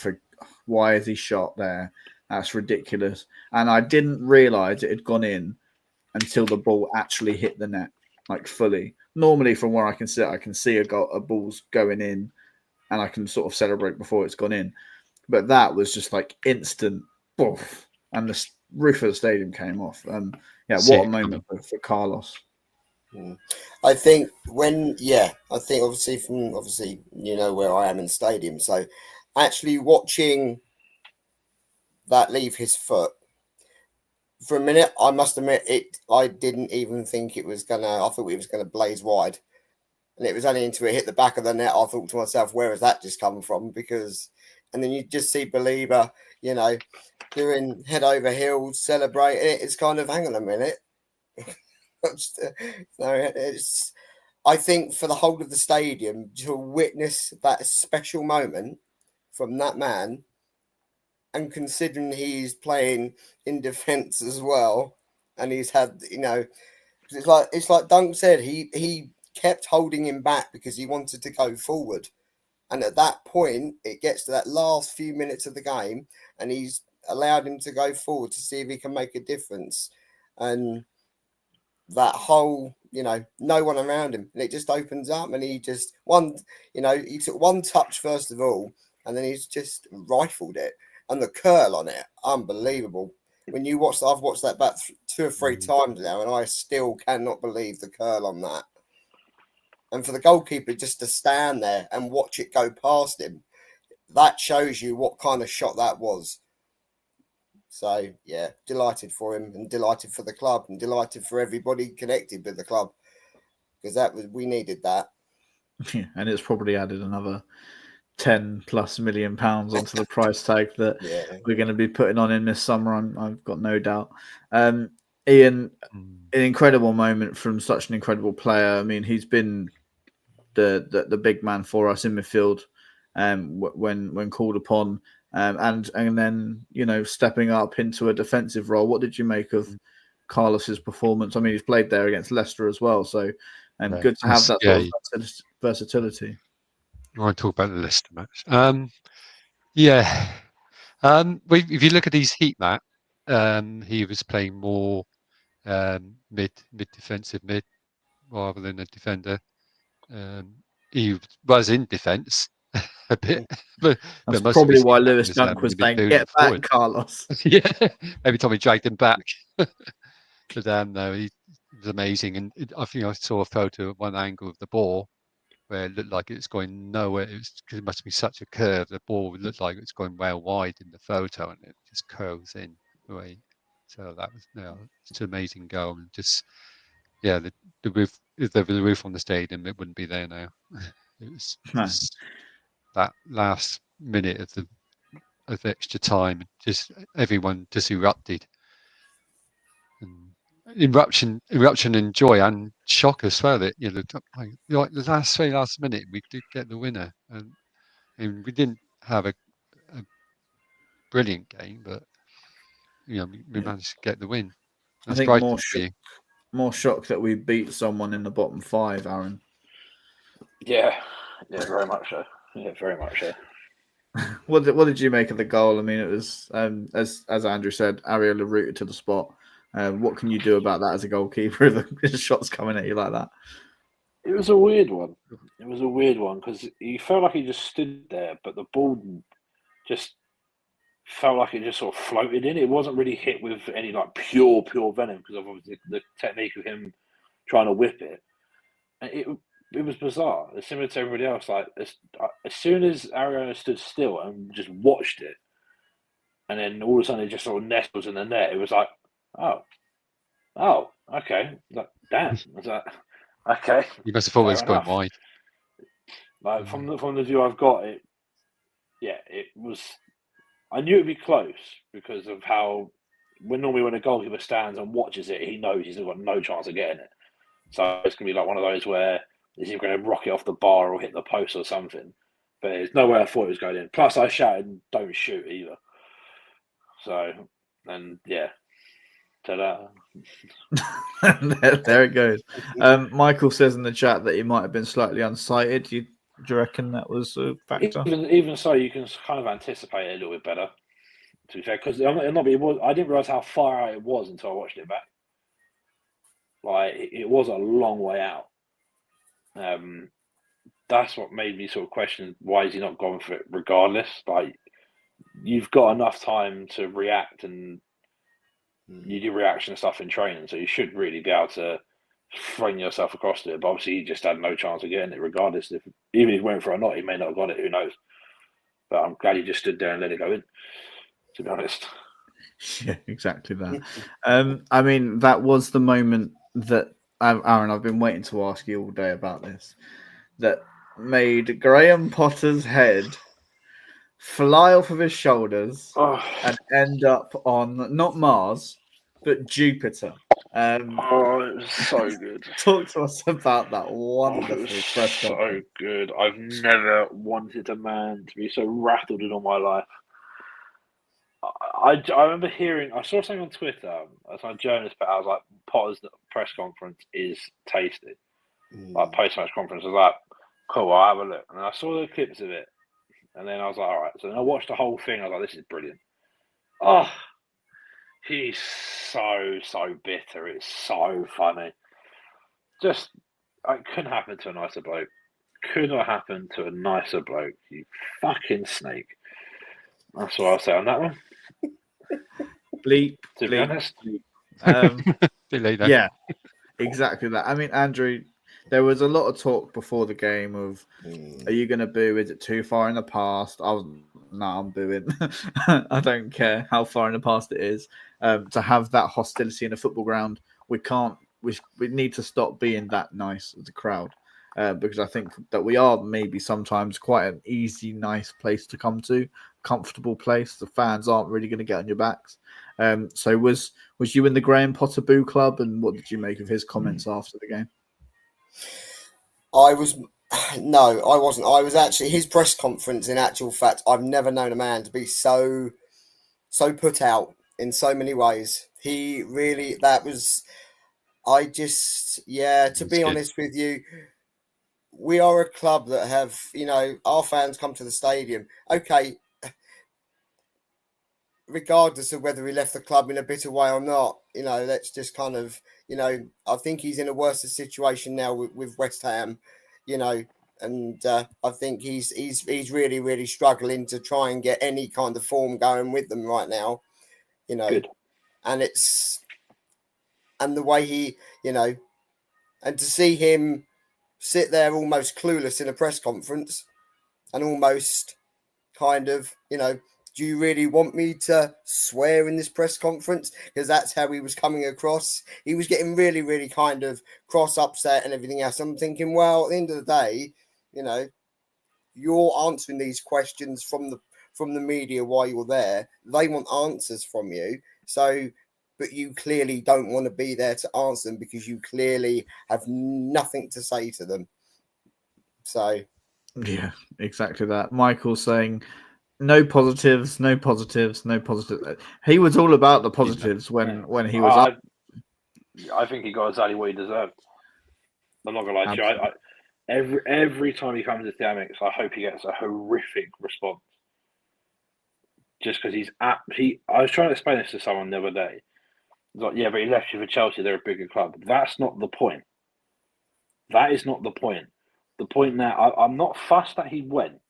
why is he shot there? That's ridiculous. And I didn't realise it had gone in until the ball actually hit the net, like fully. Normally, from where I can sit, I can see a ball's going in, and I can sort of celebrate before it's gone in. But that was just like instant, poof, and the roof of the stadium came off. What a moment for Carlos. I think obviously where I am in the stadium, so actually watching that leave his foot for a minute, I must admit I didn't even think it was gonna. I thought it was gonna blaze wide, and it was only until it hit the back of the net I thought to myself, where has that just come from? And then you just see Belaba, doing head over heels, celebrating it. It's kind of, hang on a minute. I think for the whole of the stadium to witness that special moment from that man, and considering he's playing in defence as well, and he's had, it's like Dunk said, he kept holding him back because he wanted to go forward. And at that point, it gets to that last few minutes of the game, and he's allowed him to go forward to see if he can make a difference. And that whole, no one around him, and it just opens up, and he just he took one touch first of all, and then he's just rifled it, and the curl on it, unbelievable. when you watch, I've watched that back 2 or 3 times now, and I still cannot believe the curl on that. And for the goalkeeper just to stand there and watch it go past him, that shows you what kind of shot that was. So, yeah, delighted for him and delighted for the club and delighted for everybody connected with the club, because we needed that. Yeah, and it's probably added another 10+ million pounds onto the price tag that we're going to be putting on in this summer. I've got no doubt. Ian, an incredible moment from such an incredible player. I mean, he's been the big man for us in midfield when called upon, and then stepping up into a defensive role. What did you make of Carlos's performance? I mean, he's played there against Leicester as well, so good to have that sort of versatility. I want to talk about the Leicester match. If you look at his heat map, he was playing more mid defensive mid rather than a defender. He was in defence a bit, but that's probably why Lewis Dunk was saying, "Get back, Carlos." Yeah, every time he dragged him back. But no, he was amazing, and I think I saw a photo at one angle of the ball where it looked like it was going nowhere. It must be such a curve. The ball looked like it was going well wide in the photo, and it just curls in away. So that was it's an amazing goal, and just the roof. If there was a roof on the stadium, it wouldn't be there now. It was just that last minute of extra time, just everyone just erupted. And eruption and joy and shock as well. That like the last minute we did get the winner, and we didn't have a brilliant game, but we managed to get the win. That's I think more shock that we beat someone in the bottom 5, Aaron. Yeah, very much so. Yeah, very much so. What did you make of the goal? I mean, it was as Andrew said, Ariola rooted to the spot. What can you do about that as a goalkeeper if the shot's coming at you like that? It was a weird one. Because he felt like he just stood there, but the ball just felt like it just sort of floated in. It wasn't really hit with any like pure venom, because of obviously the technique of him trying to whip it. And it was bizarre. It's similar to everybody else. Like as soon as Ariana stood still and just watched it, and then all of a sudden it just sort of nestles in the net, it was like, oh, okay. Like, damn. Was that okay? You must have thought it was going wide. Like from the view I've got, it was. I knew it'd be close because of how when a goalkeeper stands and watches it, he knows he's got no chance of getting it. So it's gonna be like one of those where is he going to rock it off the bar or hit the post or something? But there's no way I thought it was going in. Plus, I shouted, "Don't shoot" either. So, and yeah. Ta-da. There it goes. Michael says in the chat that he might have been slightly unsighted. Do you reckon that was a factor? Even so, you can kind of anticipate it a little bit better, to be fair, because I didn't realise how far out it was until I watched it back. Like, it was a long way out. That's what made me sort of question, why is he not going for it regardless? Like, you've got enough time to react, and you do reaction stuff in training, so you should really be able to fling yourself across it. But obviously, he just had no chance of getting it, regardless. Even if he went for it or not, he may not have got it. Who knows? But I'm glad he just stood there and let it go in, to be honest. Yeah, exactly that. I mean, that was the moment that, Aaron, I've been waiting to ask you all day about this, that made Graham Potter's head fly off of his shoulders and end up on not Mars but Jupiter. It was so good. Talk to us about that wonderful press conference. So good. I've never wanted a man to be so rattled in all my life. I remember I saw something on Twitter, as my journalist put out, I was like, Potter's press conference is tasty. Like, post-match conference, I was like, cool, I'll have a look. And I saw the clips of it, and then I was like, all right. So then I watched the whole thing, I was like, this is brilliant. Oh, he's so bitter. It's so funny. Just, it couldn't happen to a nicer bloke. Could not happen to a nicer bloke, you fucking snake. That's what I'll say on that one. bleep. To be honest, Bleep. Yeah, exactly that. I mean, Andrew, there was a lot of talk before the game of, are you going to boo? Is it too far in the past? I'm booing. I don't care how far in the past it is. To have that hostility in a football ground, we can't. We need to stop being that nice as a crowd, because I think that we are maybe sometimes quite an easy, nice place to come to, comfortable place. The fans aren't really going to get on your backs. So was you in the Graham Potter Boo Club, and what did you make of his comments after the game? I wasn't. I was actually his press conference. In actual fact, I've never known a man to be so put out in so many ways. He really, that was. I just, to be honest with you, we are a club that have, our fans come to the stadium. Okay, regardless of whether he left the club in a bitter way or not, let's just kind of, I think he's in a worse situation now with West Ham, and I think he's really, really struggling to try and get any kind of form going with them right now, Good. and the way he, and to see him sit there almost clueless in a press conference and almost kind of, do you really want me to swear in this press conference? Because that's how he was coming across. He was getting really, really kind of cross, upset and everything else. I'm thinking, well, at the end of the day, you're answering these questions from the media while you're there. They want answers from you. So, but you clearly don't want to be there to answer them because you clearly have nothing to say to them. So, yeah, exactly that. Michael saying, no positives. He was all about the positives when he was up. I think he got exactly what he deserved. I'm not gonna lie to you. Every time he comes to the Amex, I hope he gets a horrific response. Just because I was trying to explain this to someone the other day. It's like, yeah, but he left you for Chelsea. They're a bigger club. That's not the point. That is not the point. The point now, I'm not fussed that he went.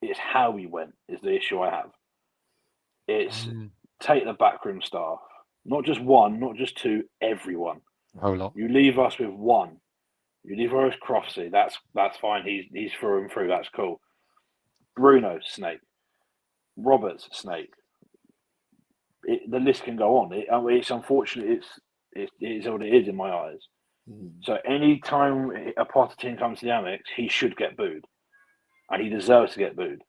It's how he went is the issue I have. It's take the backroom staff, not just one, not just two, everyone. A whole lot. You leave us with one. You leave us with Croftsy. That's fine. He's through and through. That's cool. Bruno, snake. Roberts, snake. The list can go on. It's unfortunate. It is what it is in my eyes. So any time a Potter team comes to the Amex, he should get booed, and he deserves to get booed.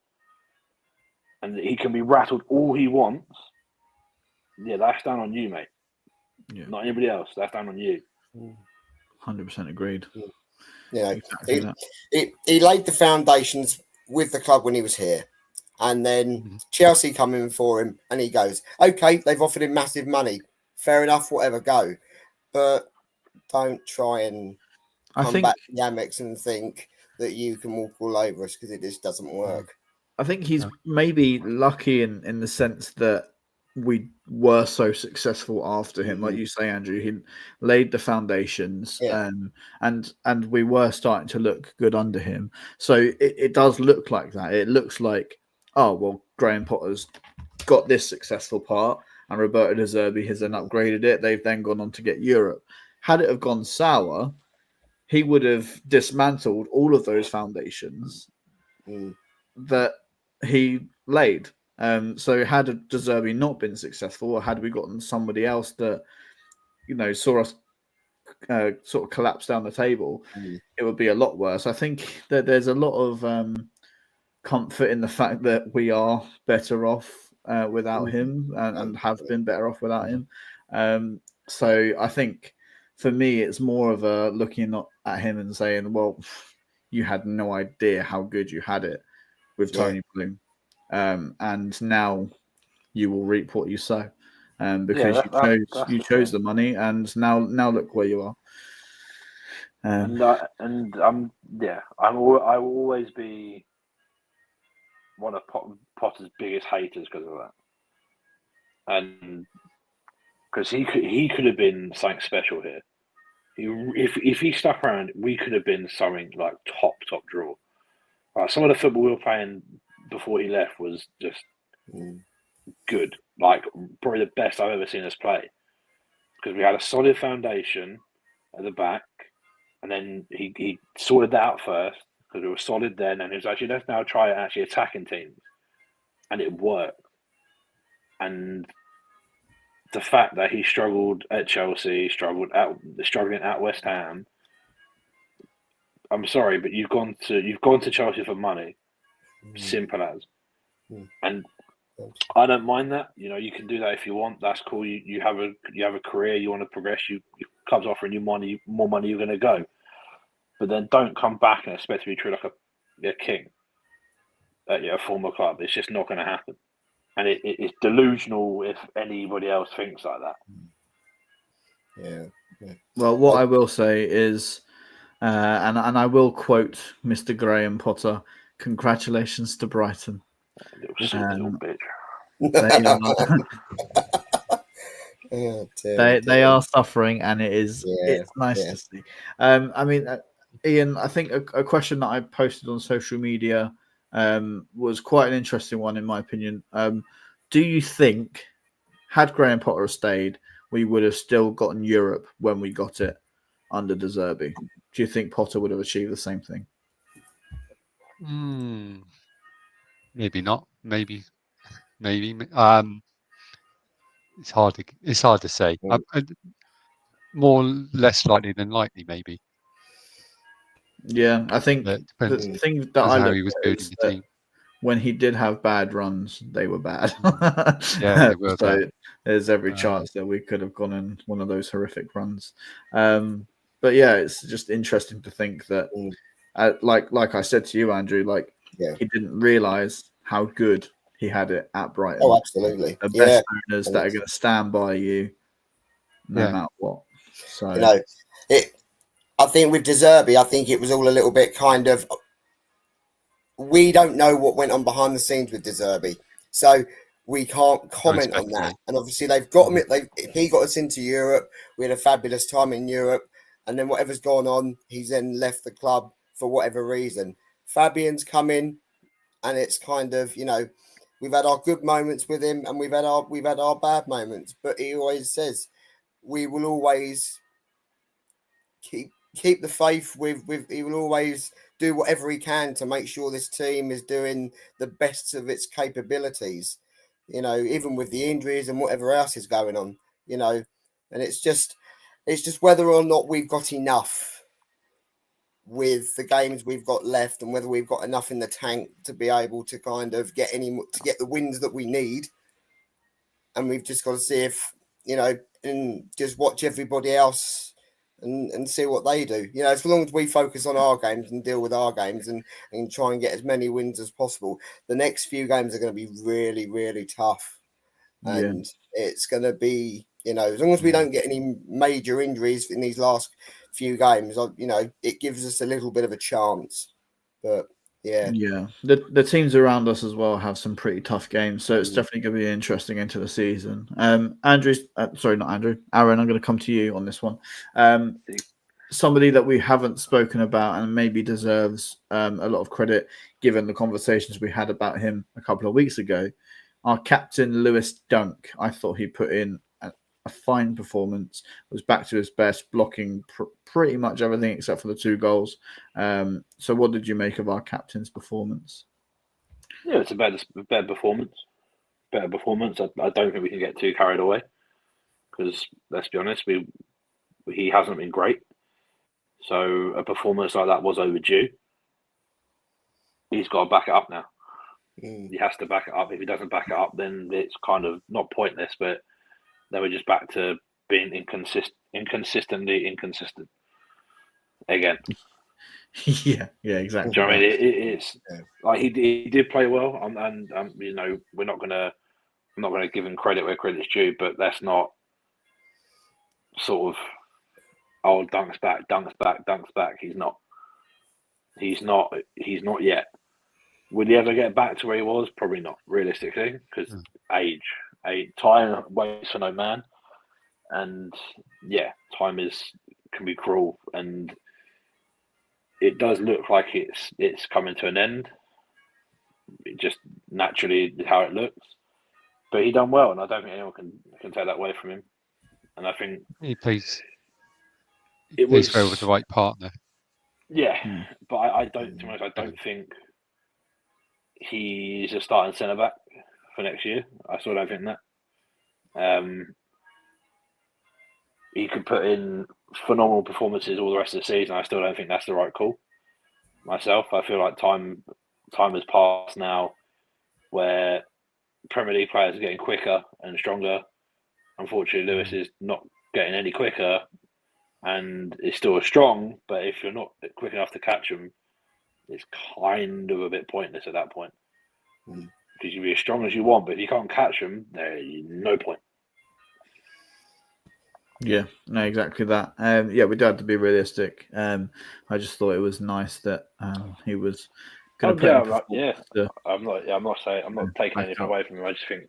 And he can be rattled all he wants. Yeah, that's down on you, mate. Yeah. Not anybody else. That's down on you. 100% agreed. Yeah, exactly he laid the foundations with the club when he was here. And then Chelsea come in for him and he goes, okay, they've offered him massive money. Fair enough, whatever, go. But don't try and come back to the Amex and think that you can walk all over us because it just doesn't work. I think he's maybe lucky in the sense that we were so successful after him. Like you say, Andrew, he laid the foundations and we were starting to look good under him. So it does look like that. It looks like, oh, well, Graham Potter's got this successful part and Roberto De Zerbi has then upgraded it. They've then gone on to get Europe. Had it have gone sour, he would have dismantled all of those foundations that he laid. So had De Zerbi not been successful, or had we gotten somebody else that, saw us sort of collapse down the table, it would be a lot worse. I think that there's a lot of comfort in the fact that we are better off without him and have been better off without him. So I think for me, it's more of a looking at him and saying, well, you had no idea how good you had it with Tony Bloom. And now you will reap what you sow, because you chose the money, and now look where you are. I will always be one of Potter's biggest haters because of that, and because he could have been something special here. If he stuck around, we could have been something like top draw. Some of the football we were playing before he left was just good, like probably the best I've ever seen us play, because we had a solid foundation at the back, and then he sorted that out first because we were solid then, and he was actually, let's now try actually attacking teams, and it worked. And the fact that he struggled at Chelsea, struggling at West Ham. I'm sorry, but you've gone to Chelsea for money. Simple as. And I don't mind that. You know, you can do that if you want. That's cool. You have a career. You want to progress. Your club's offering you money, more money. You're going to go. But then don't come back and expect to be treated like a king at your former club. It's just not going to happen. And it's delusional if anybody else thinks like that. Yeah. Well, what I will say is, and I will quote Mr. Graham Potter, congratulations to Brighton. Little bitch. They are suffering, and it's nice to see. I mean, Ian, I think a question that I posted on social media was quite an interesting one, in my opinion. Do you think, had Graham Potter stayed, we would have still gotten Europe when we got it under De Zerbi? Do you think Potter would have achieved the same thing? Maybe not. Maybe. It's hard to say. More less likely than likely, maybe. Yeah, I think the thing that I how look he was at building is the team. When he did have bad runs, they were bad. Yeah, they were so bad. There's every chance that we could have gone in one of those horrific runs. But yeah, it's just interesting to think that, like I said to you, Andrew, he didn't realise how good he had it at Brighton. Oh, absolutely. The best owners that are going to stand by you no matter what. So I think with De Zerbi, I think it was all a little bit kind of. We don't know what went on behind the scenes with De Zerbi, so we can't comment on that. And obviously, they've got him. He got us into Europe. We had a fabulous time in Europe, and then whatever's gone on, he's then left the club for whatever reason. Fabian's come in, and it's kind of, we've had our good moments with him, and we've had our bad moments. But he always says we will always keep the faith with. He will always do whatever he can to make sure this team is doing the best of its capabilities, even with the injuries and whatever else is going on, and it's just whether or not we've got enough with the games we've got left, and whether we've got enough in the tank to be able to kind of get the wins that we need. And we've just got to see if, and just watch everybody else and see what they do. As long as we focus on our games and deal with our games and try and get as many wins as possible, the next few games are going to be really, really tough. And it's going to be, as long as we don't get any major injuries in these last few games, it gives us a little bit of a chance. But yeah, the teams around us as well have some pretty tough games, so it's definitely going to be interesting into the season. Aaron, I'm going to come to you on this one. Somebody that we haven't spoken about and maybe deserves a lot of credit given the conversations we had about him a couple of weeks ago. Our captain, Lewis Dunk. I thought he put in a fine performance, was back to his best, blocking pretty much everything except for the 2 goals. So what did you make of our captain's performance? Yeah, it's a better performance. Better performance. I don't think we can get too carried away because, let's be honest, he hasn't been great. So a performance like that was overdue. He's got to back it up now. He has to back it up. If he doesn't back it up, then it's kind of not pointless, but then we're just back to being inconsistently inconsistent again. Yeah, exactly. Do you know what I mean? It's like he did play well, and we're not gonna give him credit where credit's due, but that's not sort of Dunk's back. He's not yet. Will he ever get back to where he was? Probably not, realistically, because age, time waits for no man, and time can be cruel, and it does look like it's coming to an end. It just naturally how it looks, But he done well, and I don't think anyone can take that away from him. And I think he plays well with the right partner. Yeah, but I don't think he's a starting centre back for next year. I still don't think that. He could put in phenomenal performances all the rest of the season. I still don't think that's the right call. Myself, I feel like time has passed now where Premier League players are getting quicker and stronger. Unfortunately, Lewis is not getting any quicker and is still strong, but if you're not quick enough to catch him, it's kind of a bit pointless at that point. Because you can be as strong as you want, but if you can't catch them, there's no point. Yeah, no, exactly that. Yeah, we do have to be realistic. I just thought it was nice that he was going to put. I'm not taking anything away from him. I just think,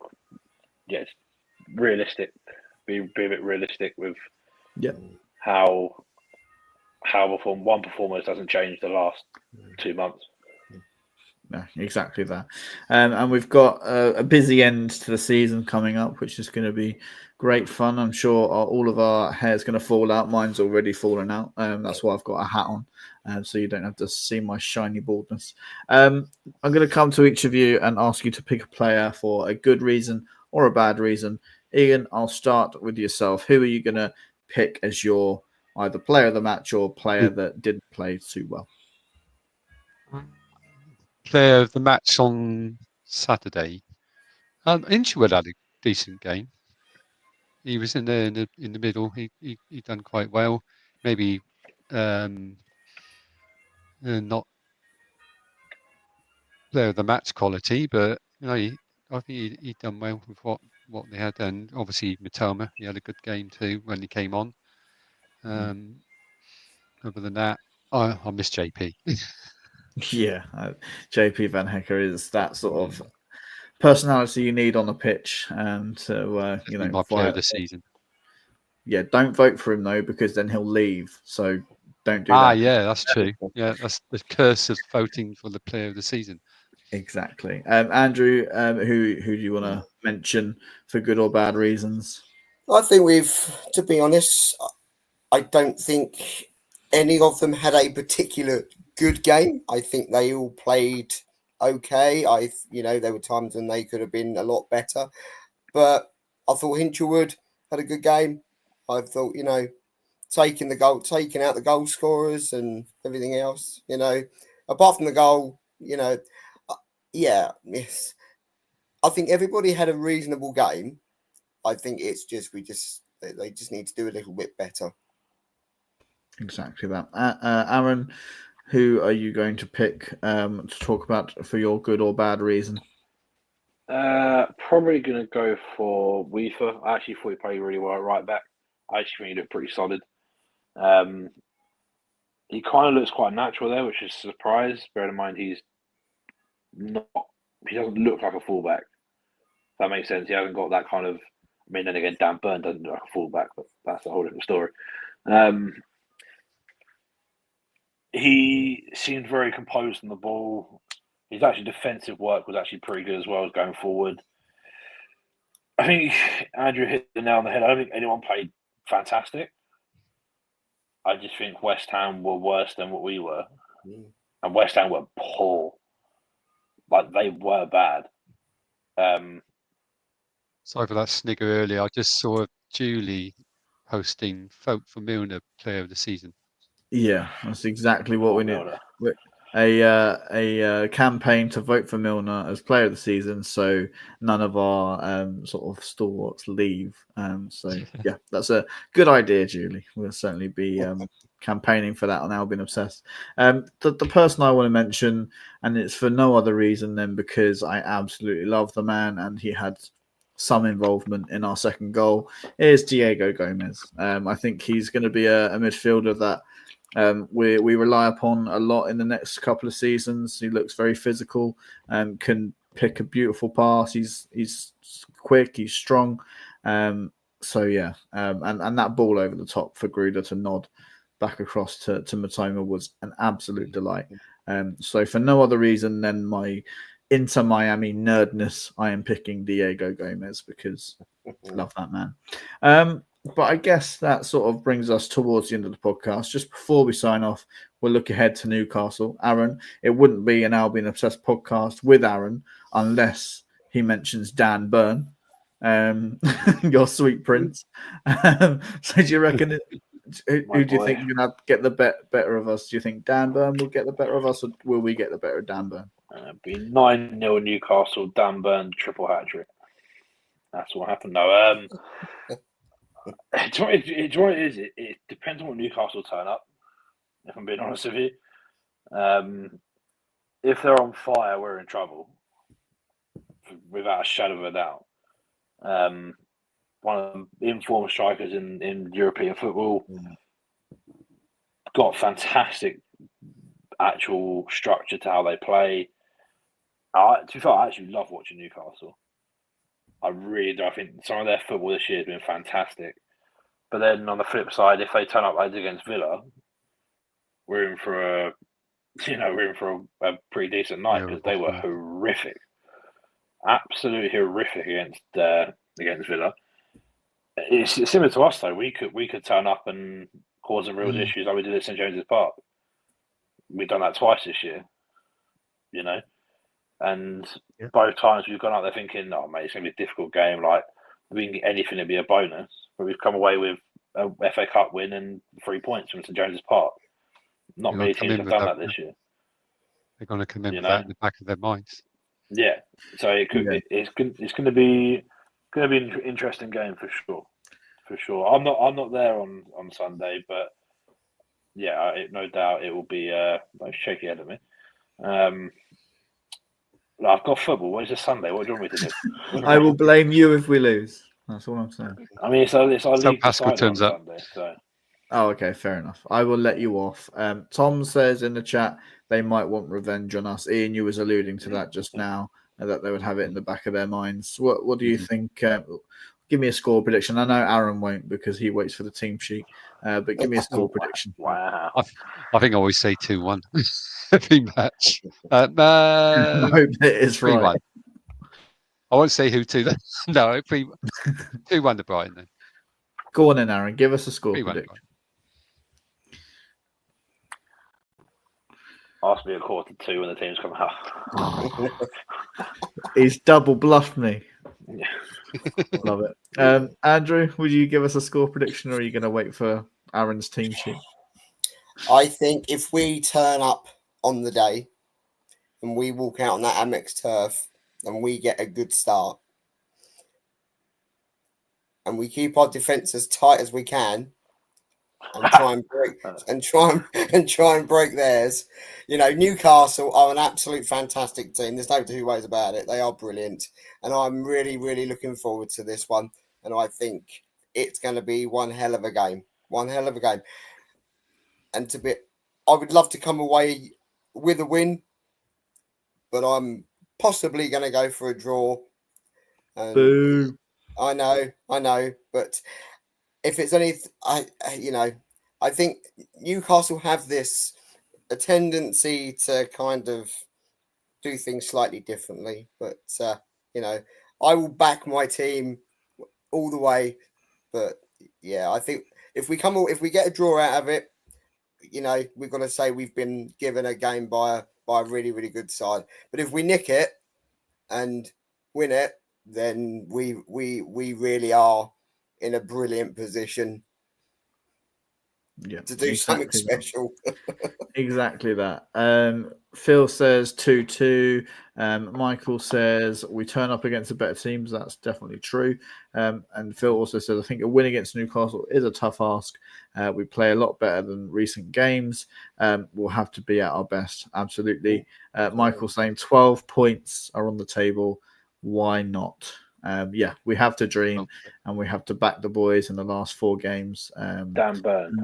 it's realistic. Be a bit realistic with how one performance doesn't change the last 2 months. No, exactly that. And we've got a busy end to the season coming up, which is going to be great fun. I'm sure all of our hair is going to fall out. Mine's already fallen out. That's why I've got a hat on, so you don't have to see my shiny baldness. I'm going to come to each of you and ask you to pick a player for a good reason or a bad reason. Ian, I'll start with yourself. Who are you going to pick as your either player of the match or player that didn't play too well? Player of the match on Saturday. Inchwood had a decent game. He was in there in the middle. He done quite well. Maybe not player of the match quality, but I think he done well with what they had. And obviously Matoma, he had a good game too when he came on. Other than that, I miss JP. Yeah, JP Van Hecker is that sort of personality you need on the pitch, and so my player of the season. Yeah, don't vote for him though, because then he'll leave. So don't do that. Yeah, that's true. Yeah, that's the curse of voting for the player of the season. Exactly. Andrew, who do you want to mention for good or bad reasons? I think to be honest, I don't think any of them had a particular good game. I think they all played okay. There were times when they could have been a lot better, but I thought Hinchelwood had a good game. I thought, taking out the goal scorers and everything else, apart from the goal, yes. I think everybody had a reasonable game. I think it's just they just need to do a little bit better. Exactly that. Aaron, who are you going to pick to talk about for your good or bad reason? Probably going to go for Weaver. I actually thought he played really well at right back. I actually think he looked pretty solid. He kind of looks quite natural there, which is a surprise. Bear in mind he doesn't look like a fullback. If that makes sense. He hasn't got that kind of. I mean, then again, Dan Burn doesn't look like a fullback, but that's a whole different story. He seemed very composed on the ball. His actually defensive work was actually pretty good as well as going forward. I think Andrew hit the nail on the head. I don't think anyone played fantastic. I just think West Ham were worse than what we were. And West Ham were poor. Like, they were bad. Sorry for that snigger earlier. I just saw Julie posting vote for Milner player of the season. Yeah, that's exactly what we need. A campaign to vote for Milner as player of the season, so none of our sort of stalwarts leave. So yeah, that's a good idea, Julie. We'll certainly be campaigning for that on Albion Obsessed. The person I want to mention, and it's for no other reason than because I absolutely love the man, and he had some involvement in our second goal, is Diego Gomez. I think he's going to be a midfielder that we rely upon a lot in the next couple of seasons. He looks very physical and can pick a beautiful pass. He's quick, he's strong. So yeah, and that ball over the top for Gruder to nod back across to Matoma was an absolute delight. So for no other reason than my Inter Miami nerdness, I am picking Diego Gomez because I love that man. But I guess that sort of brings us towards the end of the podcast. Just before we sign off, we'll look ahead to Newcastle. Aaron, it wouldn't be an Albion Obsessed podcast with Aaron unless he mentions Dan Burn, your sweet prince. So do you reckon, who do you think is going to get the better of us? Do you think Dan Burn will get the better of us, or will we get the better of Dan Burn? It'd be 9-0 Newcastle, Dan Burn, triple hat trick. That's what happened. No, it depends on what Newcastle turn up, if I'm being honest with you. If they're on fire, we're in trouble, without a shadow of a doubt. One of the informed strikers in European football, got fantastic actual structure to how they play. To be fair, I actually love watching Newcastle. I really do. I think some of their football this year has been fantastic. But then on the flip side, if they turn up like against Villa, we're in for a pretty decent night, because they were horrific, absolutely horrific against Villa. It's similar to us though. We could turn up and cause them real issues like we did at St James's Park. We've done that twice this year, and both times we've gone out there thinking, "Oh mate, it's gonna be a difficult game. Like, we can get anything to be a bonus." But we've come away with a FA Cup win and 3 points from St James's Park. Not many teams have done that this year. They're going to come in with that in the back of their minds. Yeah, so it could. It's going to be an interesting game for sure. I'm not there on Sunday, but yeah, no doubt it will be shaky head at me. I've got football. What is this Sunday? What do you want me to do? I will blame you if we lose. That's all I'm saying. I mean, it's our league Pascal decider turns on up. Sunday, so. Oh, okay, fair enough. I will let you off. Tom says in the chat they might want revenge on us. Ian, you was alluding to that just now, that they would have it in the back of their minds. What do you think? Give me a score prediction. I know Aaron won't because he waits for the team sheet, but give me a score prediction. Wow. I think I always say 2-1 every match. I hope it is 3-1. right. I won't say who to. No, 2-1 to Brighton then. Go on in, Aaron. Give us a score 3-1 prediction. Ask me a 1/4 when the teams come out. He's double bluffed me. Love it. Andrew, would you give us a score prediction, or are you going to wait for Aaron's team sheet? I think if we turn up on the day and we walk out on that Amex turf and we get a good start and we keep our defence as tight as we can and try and break theirs. Newcastle are an absolute fantastic team. There's no two ways about it. They are brilliant. And I'm really, really looking forward to this one. And I think it's going to be one hell of a game. One hell of a game. And I would love to come away with a win, but I'm possibly going to go for a draw. Boo. I know. But if it's I think Newcastle have a tendency to kind of do things slightly differently. But, I will back my team all the way. But, yeah, I think if we get a draw out of it, we've got to say we've been given a game by a really, really good side. But if we nick it and win it, then we really are in a brilliant position to do something special. Exactly that. Phil says 2-2. Michael says we turn up against the better teams. That's definitely true. And Phil also says, I think a win against Newcastle is a tough ask. We play a lot better than recent games. We'll have to be at our best. Absolutely. Michael saying 12 points are on the table. Why not? We have to dream and we have to back the boys in the last 4 games. Dan Burn.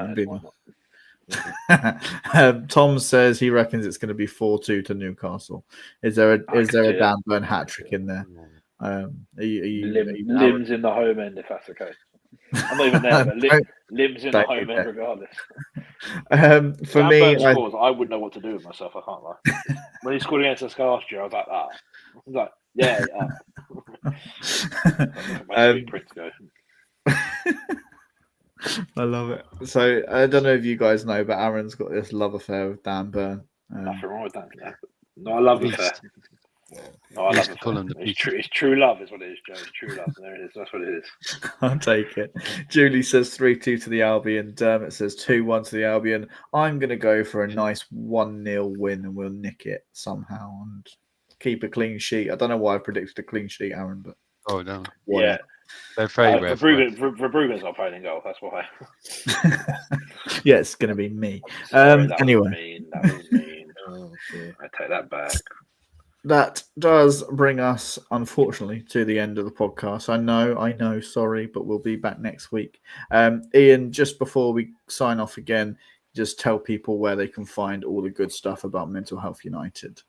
Tom says he reckons it's going to be 4-2 to Newcastle. Is there a Dan Burn hat trick in there? Limbs in the home end, if that's okay. I'm not even there, but limbs in the home end regardless. For Dan me, Burn scores, I wouldn't know what to do with myself. I can't lie. When he scored against us last year, I was like, I was like, yeah. Look at my sweet prince go. I love it. So I don't know if you guys know, but Aaron's got this love affair with Dan Burn. Nothing wrong with that. No, I love affair. No, I love affair. It's true love is what it is, Joe. It's true love. There it is. That's what it is. I'll take it. Julie says 3-2 to the Albion. Dermot says 2-1 to the Albion. I'm going to go for a nice 1-0 win and we'll nick it somehow and keep a clean sheet. I don't know why I predicted a clean sheet, Aaron, but no. Yeah. They're very rare. Verbruggen's not playing in goal. That's why. Yeah, it's going to be me. Sorry, Anyway. That was mean. I take that back. That does bring us, unfortunately, to the end of the podcast. I know, sorry, but we'll be back next week. Ian, just before we sign off again, just tell people where they can find all the good stuff about Mental Health United.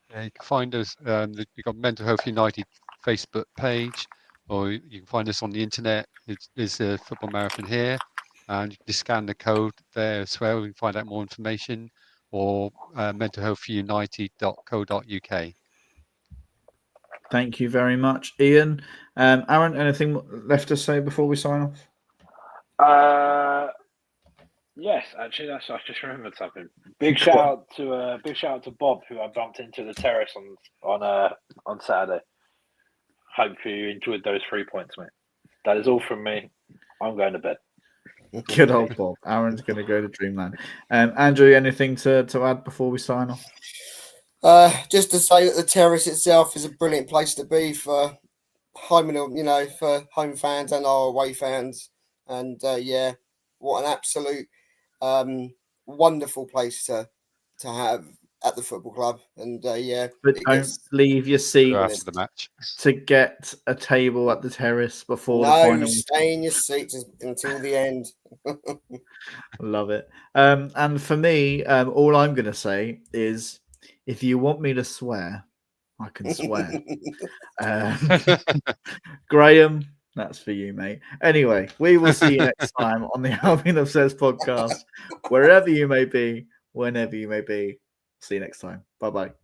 Yeah, you can find us, you've got Mental Health United Facebook page, or you can find us on the internet. There's a football marathon here, and you can just scan the code there as well. You can find out more information, or mentalhealthunited.co.uk. Thank you very much, Ian. Aaron, anything left to say before we sign off? Yes, actually, I just remembered something. Big shout out to Bob, who I bumped into the terrace on Saturday. Hope you enjoyed those 3 points, mate. That is all from me. I'm going to bed. Good old Bob. Aaron's going to go to Dreamland. Andrew, anything to add before we sign off? Just to say that the terrace itself is a brilliant place to be for for home fans and our away fans. And what an absolute wonderful place to have at the football club. And but don't leave your seat after the match to get a table at the terrace before the final. Stay in your seats until the end. Love it. And for me, all I'm going to say is, if you want me to swear, I can swear. Graham, that's for you, mate. Anyway, we will see you next time on the Albion Obsessed podcast, wherever you may be, whenever you may be. See you next time. Bye-bye.